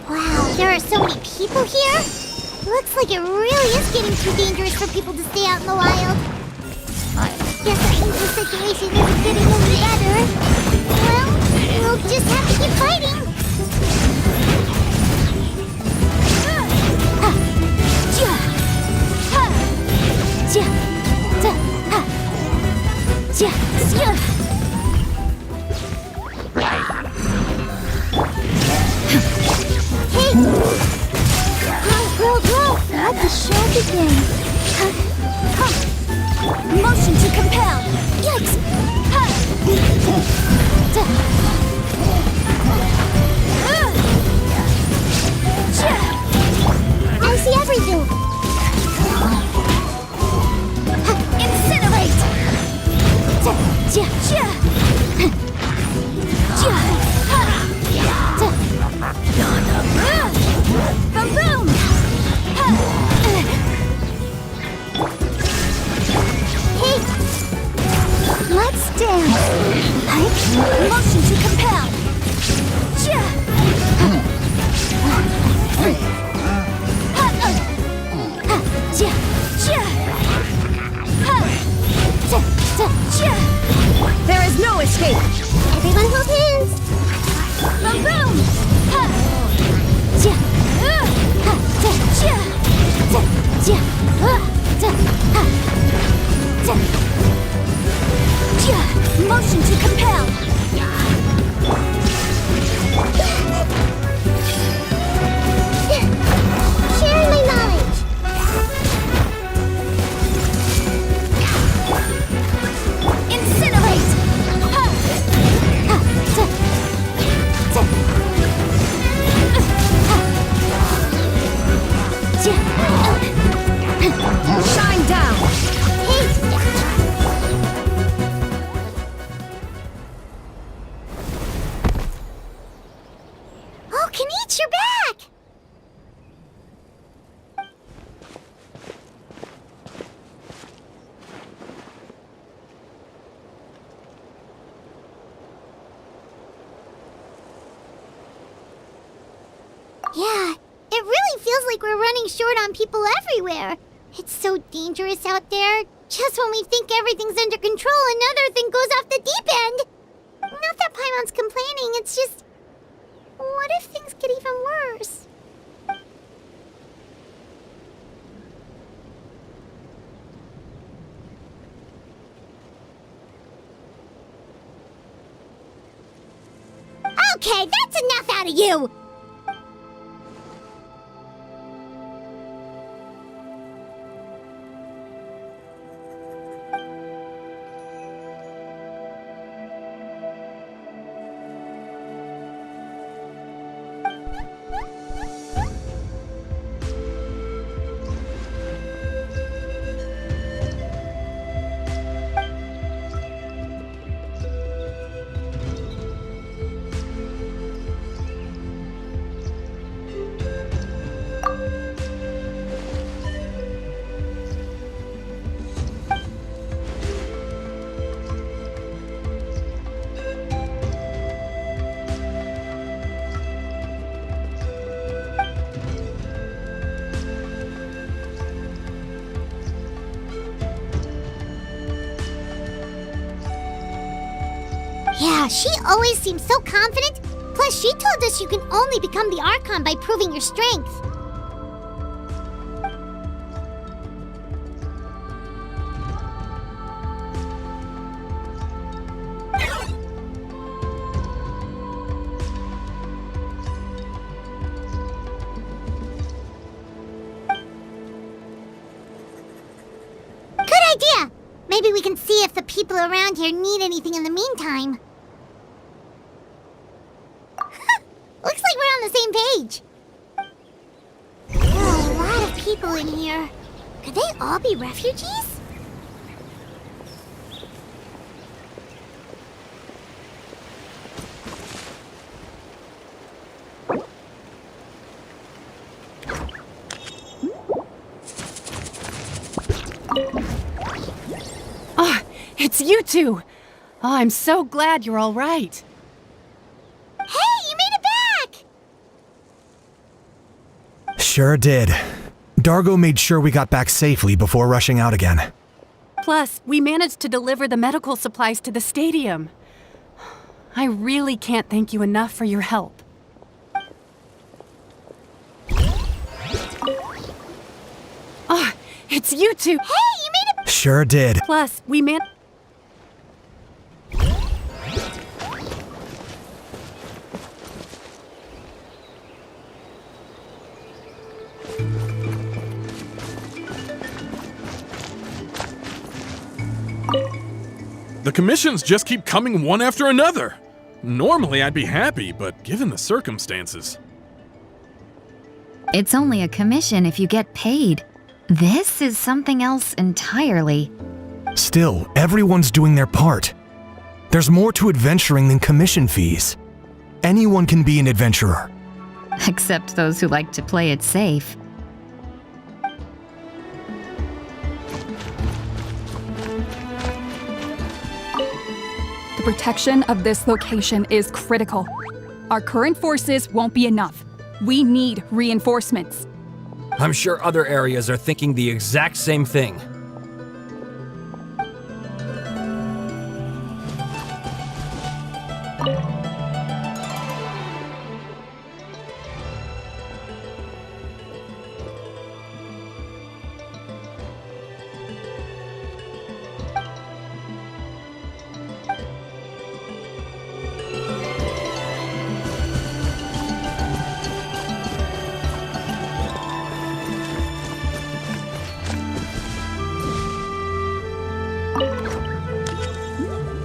D: Wow, there are so many people here? Looks like it really is getting too dangerous for people to stay out in the wild. I guess that means the situation isn't getting any better. Well, we'll just have to keep fighting. Hey! Grow! Let the show begin. Motion to compel. Yikes! I see everything. Incinerate! Boom! Hey! Let's dance! Motion to compel! There is no escape! Everyone hold hands! Boom! Motion to compel! Sharing my knowledge! Incinerate! Shine down! Oh, Kanich, you're back! like we're running short on people everywhere. It's so dangerous out there. Just when we think everything's under control, another thing goes off the deep end. Not that Paimon's complaining, it's just... what if things get even worse? Okay, that's enough out of you! Yeah, she always seems so confident. Plus, she told us you can only become the Archon by proving your strength. Good idea! Maybe we can see if the people around here need anything in the meantime. Looks like we're on the same page. There are a lot of people in here. Could they all be refugees?
K: Ah, it's you two! Oh, I'm so glad you're all right.
D: Hey, you made it back!
C: Sure did. Dargo made sure we got back safely before rushing out again.
K: Plus, we managed to deliver the medical supplies to the stadium. I really can't thank you enough for your help. Ah, it's you two!
D: Hey, you made it!
C: Sure did.
K: Plus, we
V: The commissions just keep coming one after another. Normally I'd be happy, but given the circumstances...
W: It's only a commission if you get paid. This is something else entirely.
C: Still, everyone's doing their part. There's more to adventuring than commission fees. Anyone can be an adventurer.
W: Except those who like to play it safe.
X: The protection of this location is critical. Our current forces won't be enough. We need reinforcements.
I: I'm sure other areas are thinking the exact same thing.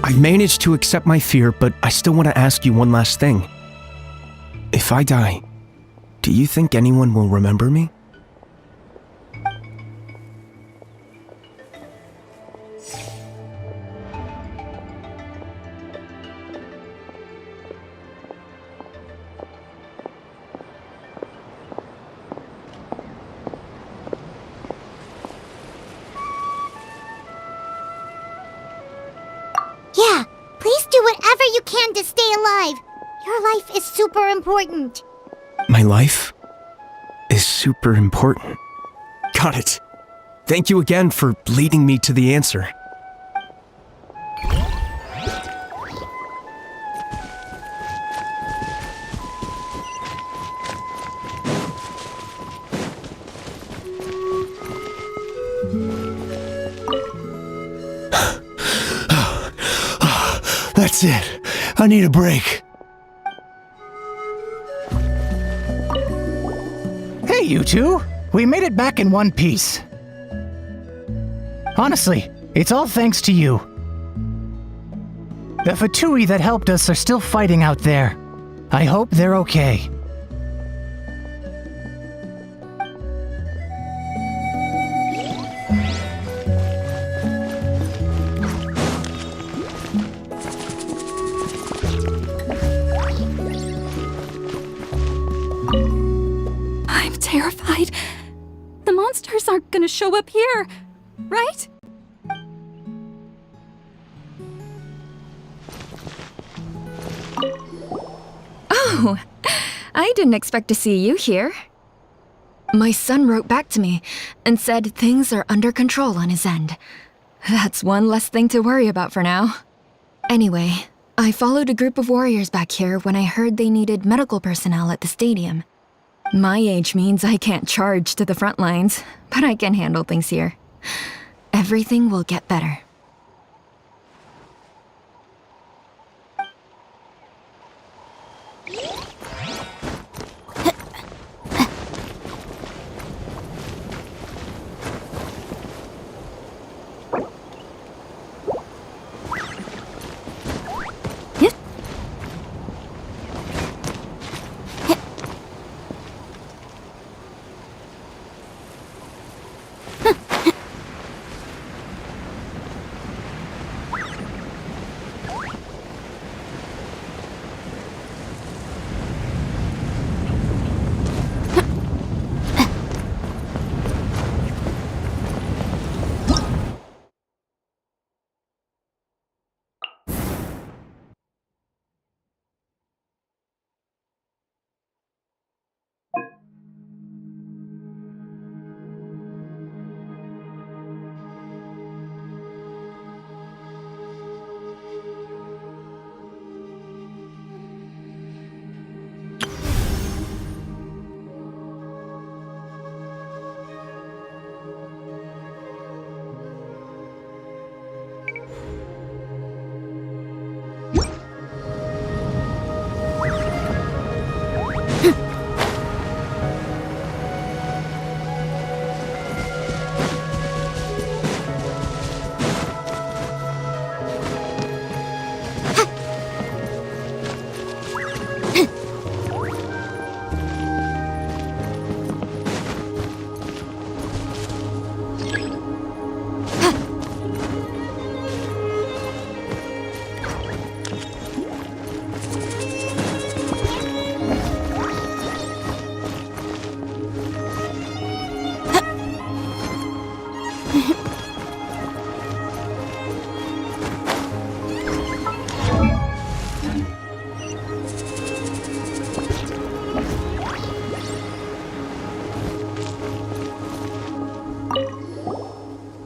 C: I managed to accept my fear, but I still want to ask you one last thing. If I die, do you think anyone will remember me?
D: Yeah, please do whatever you can to stay alive. Your life is super important.
C: My life is super important. Got it. Thank you again for leading me to the answer.
E: That's it. I need a break.
J: Hey, you two! We made it back in one piece. Honestly, it's all thanks to you. The Fatui that helped us are still fighting out there. I hope they're okay.
X: I'm terrified. The monsters aren't gonna show up here, right?
N: Oh, I didn't expect to see you here. My son wrote back to me and said things are under control on his end. That's one less thing to worry about for now. Anyway, I followed a group of warriors back here when I heard they needed medical personnel at the stadium. My age means I can't charge to the front lines, but I can handle things here. Everything will get better.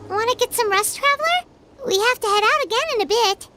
D: Wanna get some rest, Traveler? We have to head out again in a bit.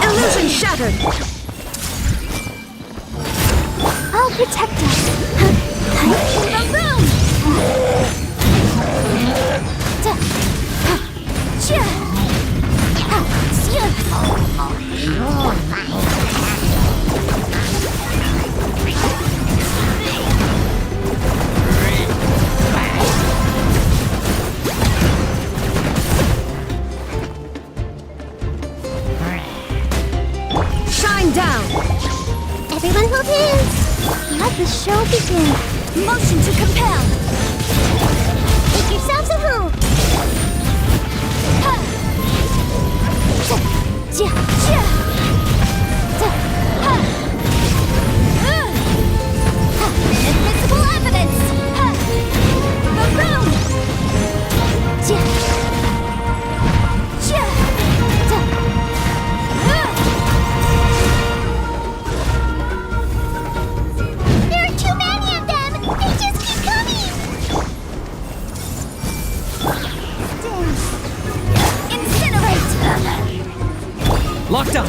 N: Illusion shattered!
D: protect us. The room!
A: Shine down!
D: Everyone hold hands! Let the show begin! Motion to compel! Make yourselves at home! Invisible evidence! The room! There are too many of them! They just keep coming! Incinerate!
I: Lockdown!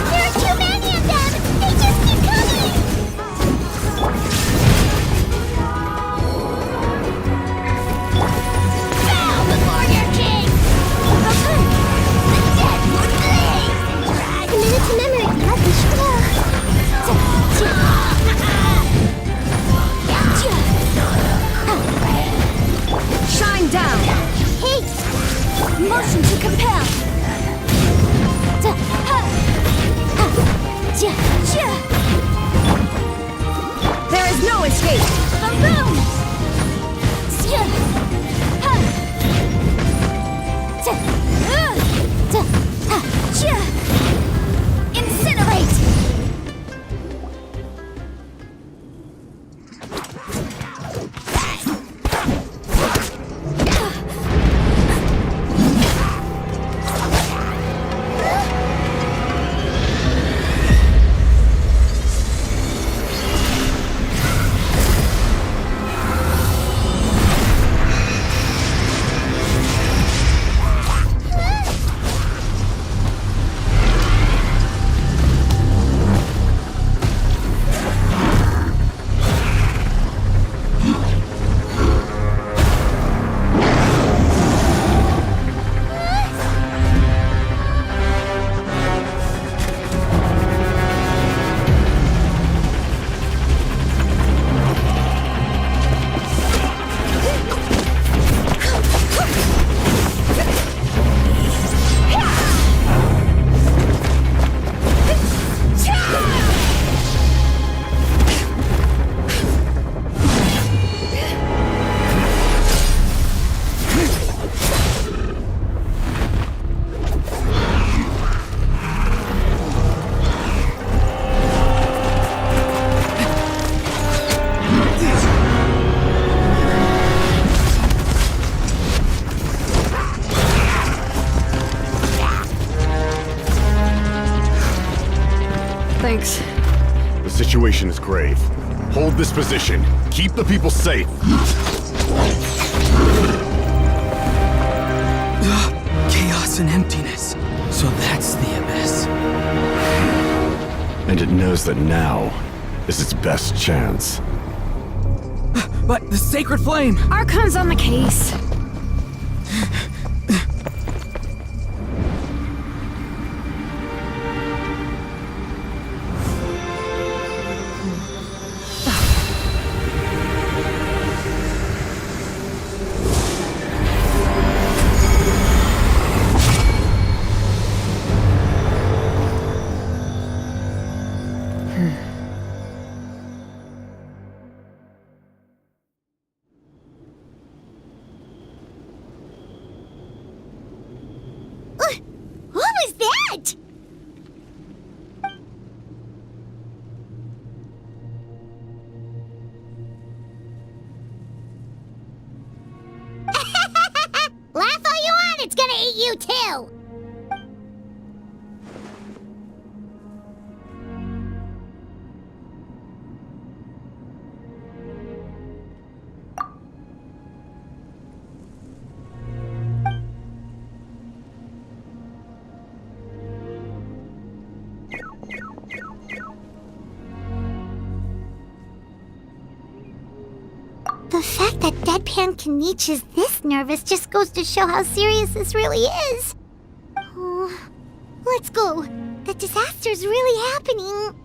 D: There are too many of them! They just keep coming! Bow before your king! The dead would blaze! Committed to memory, let the
A: Shine down!
D: Hey! Motion to compel!
A: There is no escape!
D: The room! Incinerate!
F: Thanks.
B: The situation is grave. Hold this position. Keep the people safe.
I: Chaos and emptiness. So that's the abyss.
B: And it knows that now is its best chance.
I: But the sacred flame!
A: Archon's on the case.
D: What was that? Laugh all you want, it's gonna eat you too! That deadpan Kaniche is this nervous just goes to show how serious this really is. Oh, let's go. The disaster's really happening.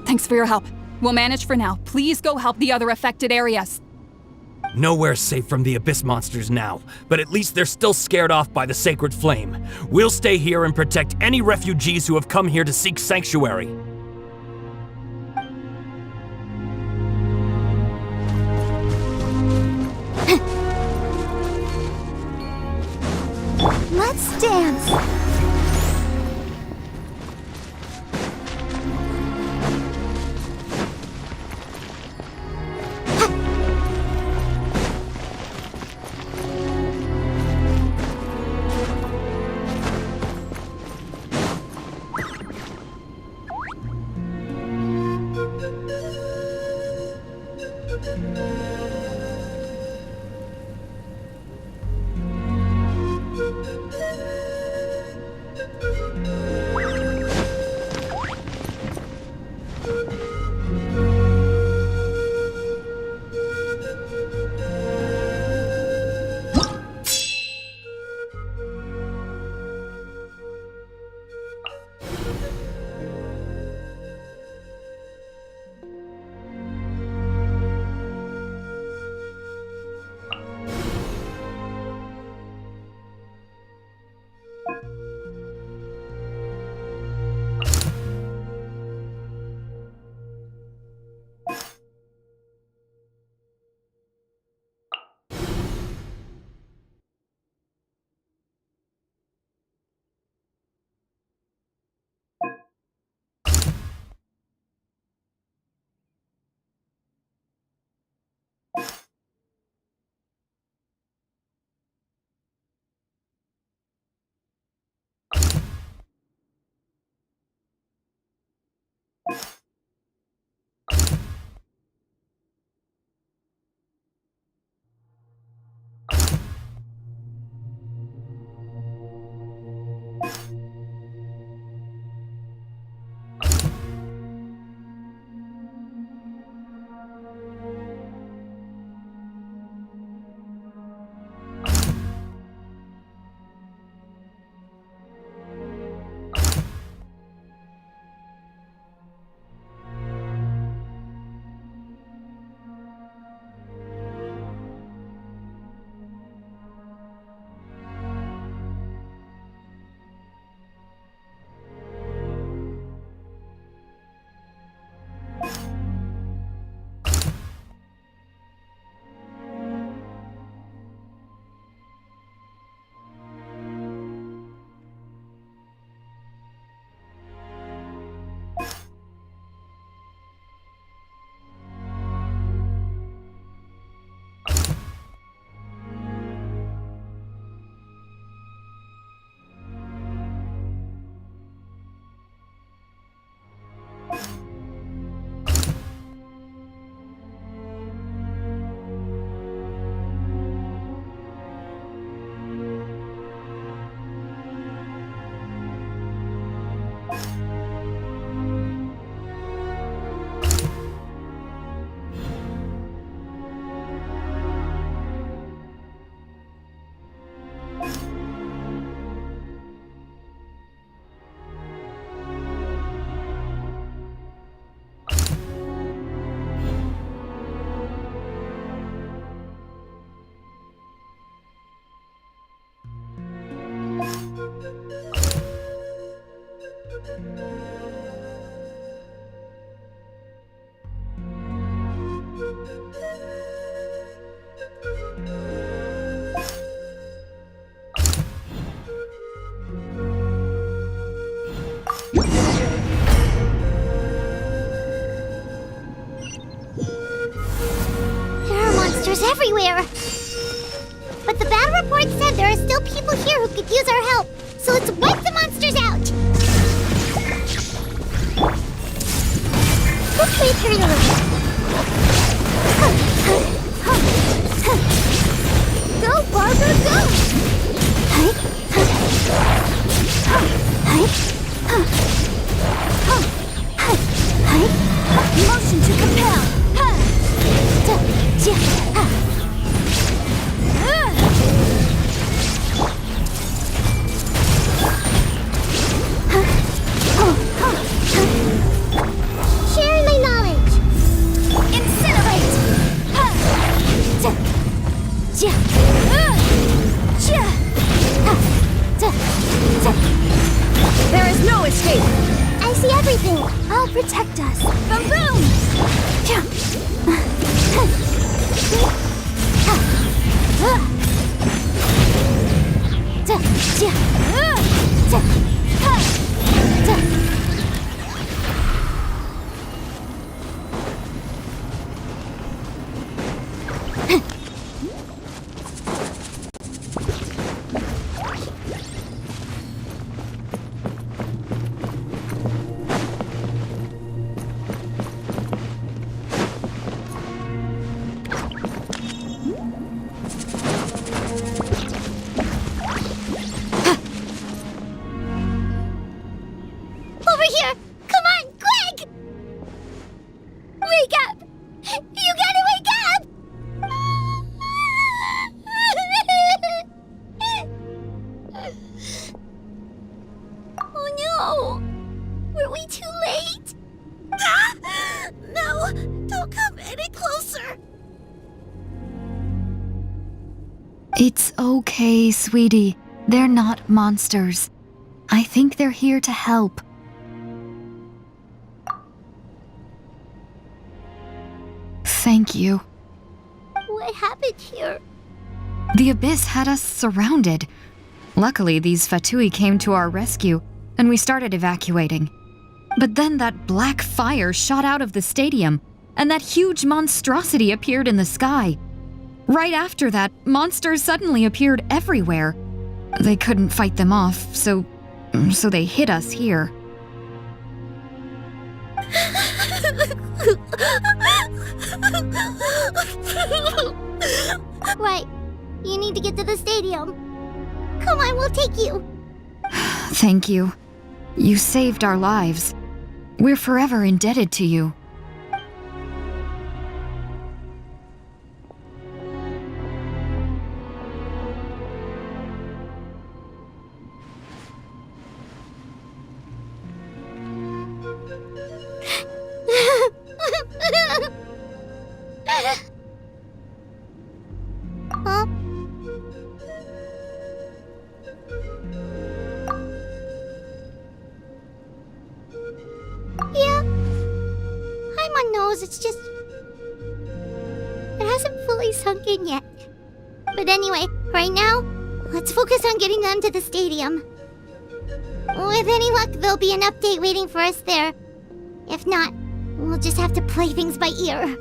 X: Thanks for your help. We'll manage for now. Please go help the other affected areas.
I: Nowhere's safe from the Abyss monsters now, but at least they're still scared off by the sacred flame. We'll stay here and protect any refugees who have come here to seek sanctuary.
D: Let's dance. Everywhere! But the battle report said there are still people here who could use our help, so let's wipe the monsters out! Let's wait here a little.
H: There's no escape!
D: I see everything. I'll protect us.
H: Boom boom!
D: Over here! Come on, quick! Wake up! You gotta wake up! Oh no! Were we too late? No! Don't come any closer!
W: It's okay, sweetie. They're not monsters. I think they're here to help. Thank you.
D: What happened here?
W: The Abyss had us surrounded. Luckily, these Fatui came to our rescue, and we started evacuating. But then that black fire shot out of the stadium, and that huge monstrosity appeared in the sky. Right after that, monsters suddenly appeared everywhere. They couldn't fight them off, so they hit us here.
D: Right. You need to get to the stadium. Come on, we'll take you.
W: Thank you. You saved our lives. We're forever indebted to you.
D: Huh? Yeah. I'm on nose, it's just... It hasn't fully sunk in yet. But anyway, right now, let's focus on getting them to the stadium. With any luck, there'll be an update waiting for us there. If not, we'll just have to play things by ear.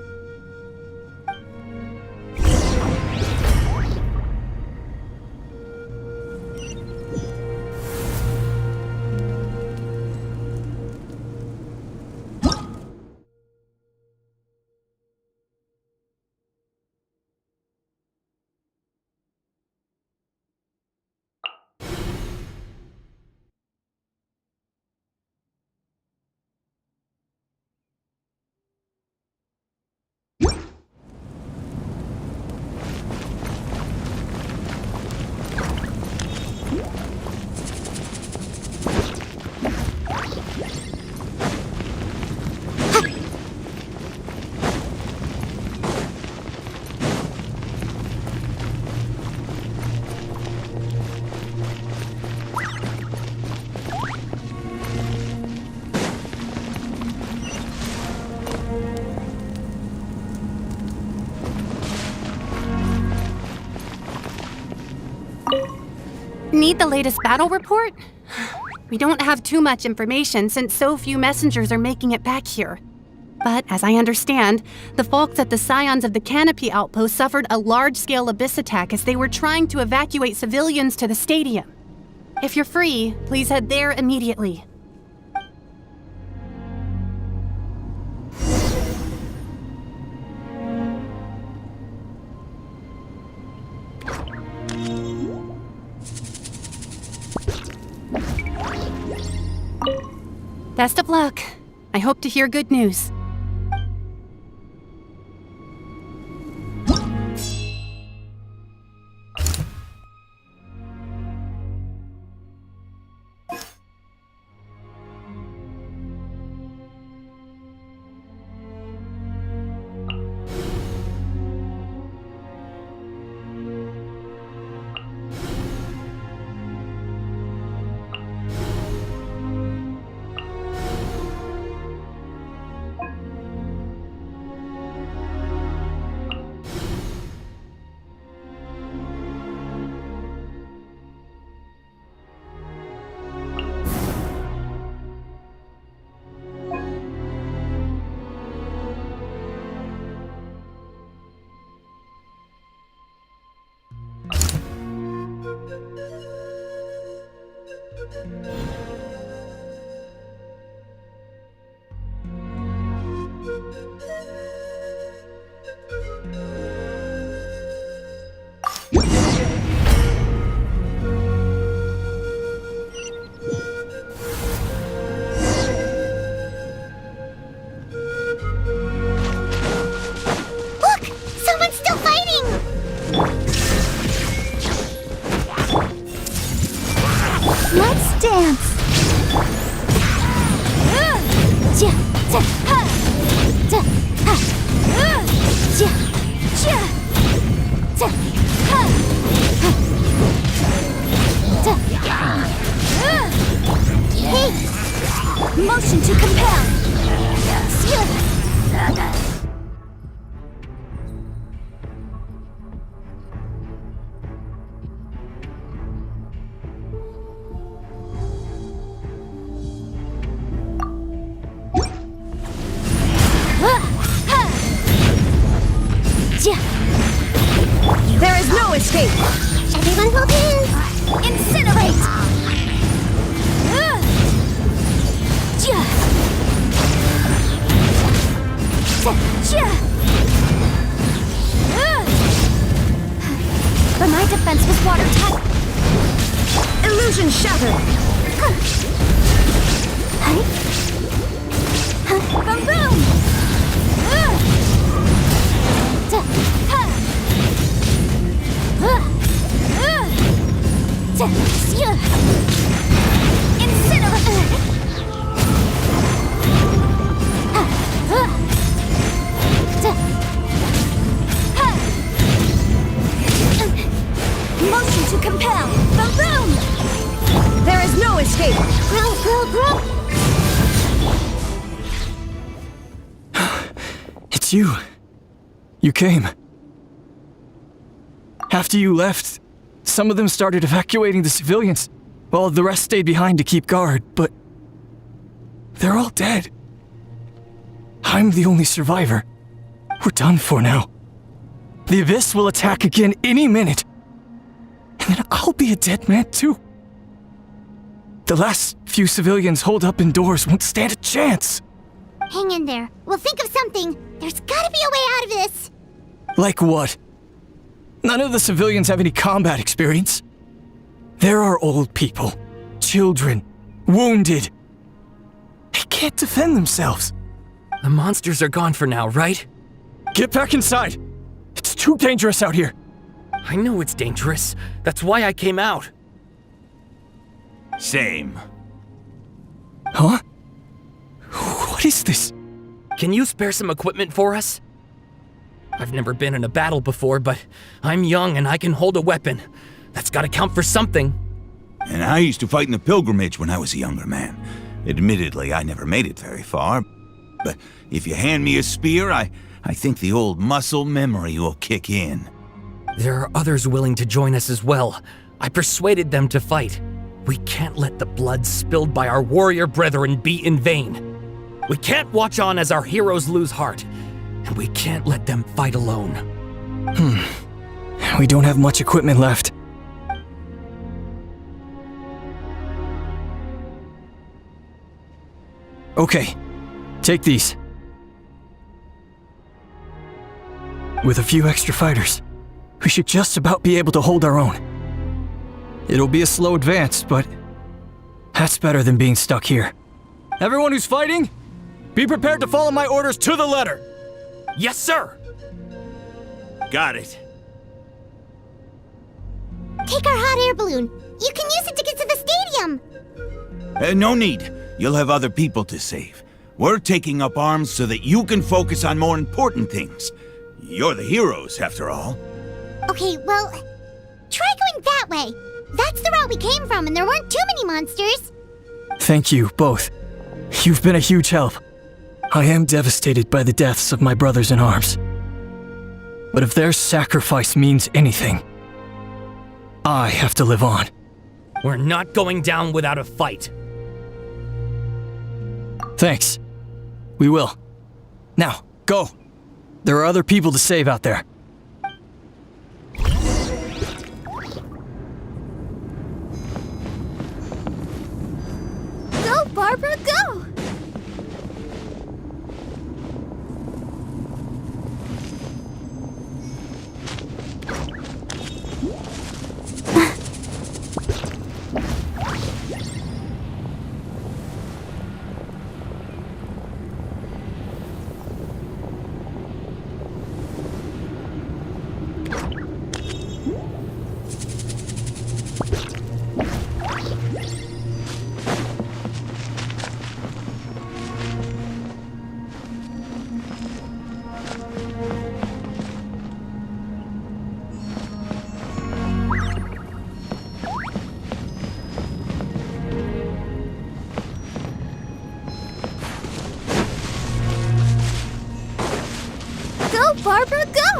K: Need the latest battle report? We don't have too much information since so few messengers are making it back here. But as I understand, the folks at the Scions of the Canopy Outpost suffered a large-scale abyss attack as they were trying to evacuate civilians to the stadium. If you're free, please head there immediately. Best of luck. I hope to hear good news.
D: Look! Someone's still fighting! Let's dance! Hey! Motion to compel!
F: There is no escape!
D: Everyone hold hands! Incinerate!
A: But my defense was watertight.
F: Illusion shattered!
A: Boom boom!
D: Motion to compel! Boom boom!
F: There is no escape!
L: It's you. You came. After you left, some of them started evacuating the civilians, while the rest stayed behind to keep guard, but they're all dead. I'm the only survivor. We're done for now. The Abyss will attack again any minute. And then I'll be a dead man too. The last few civilians holed up indoors won't stand a chance.
D: Hang in there. We'll think of something. There's gotta be a way out of this.
L: Like what? None of the civilians have any combat experience. There are old people, children, wounded. They can't defend themselves.
I: The monsters are gone for now, right?
L: Get back inside! It's too dangerous out here!
I: I know it's dangerous. That's why I came out.
G: Same.
L: Huh? What is this?
I: Can you spare some equipment for us? I've never been in a battle before, but I'm young and I can hold a weapon. That's gotta count for something.
G: And I used to fight in the pilgrimage when I was a younger man. Admittedly, I never made it very far. But if you hand me a spear, I think the old muscle memory will kick in.
I: There are others willing to join us as well. I persuaded them to fight. We can't let the blood spilled by our warrior brethren be in vain. We can't watch on as our heroes lose heart. And we can't let them fight alone.
L: We don't have much equipment left. Okay, take these. With a few extra fighters, we should just about be able to hold our own. It'll be a slow advance, but that's better than being stuck here. Everyone who's fighting, be prepared to follow my orders to the letter.
I: Yes, sir!
G: Got it.
D: Take our hot air balloon. You can use it to get to the stadium.
G: No need. You'll have other people to save. We're taking up arms so that you can focus on more important things. You're the heroes, after all.
D: Okay, well, try going that way. That's the route we came from, and there weren't too many monsters.
L: Thank you, both. You've been a huge help. I am devastated by the deaths of my brothers in arms. But if their sacrifice means anything, I have to live on.
I: We're not going down without a fight.
L: Thanks. We will. Now, go. There are other people to save out there.
D: Barbara, go! Go, Barbara, go!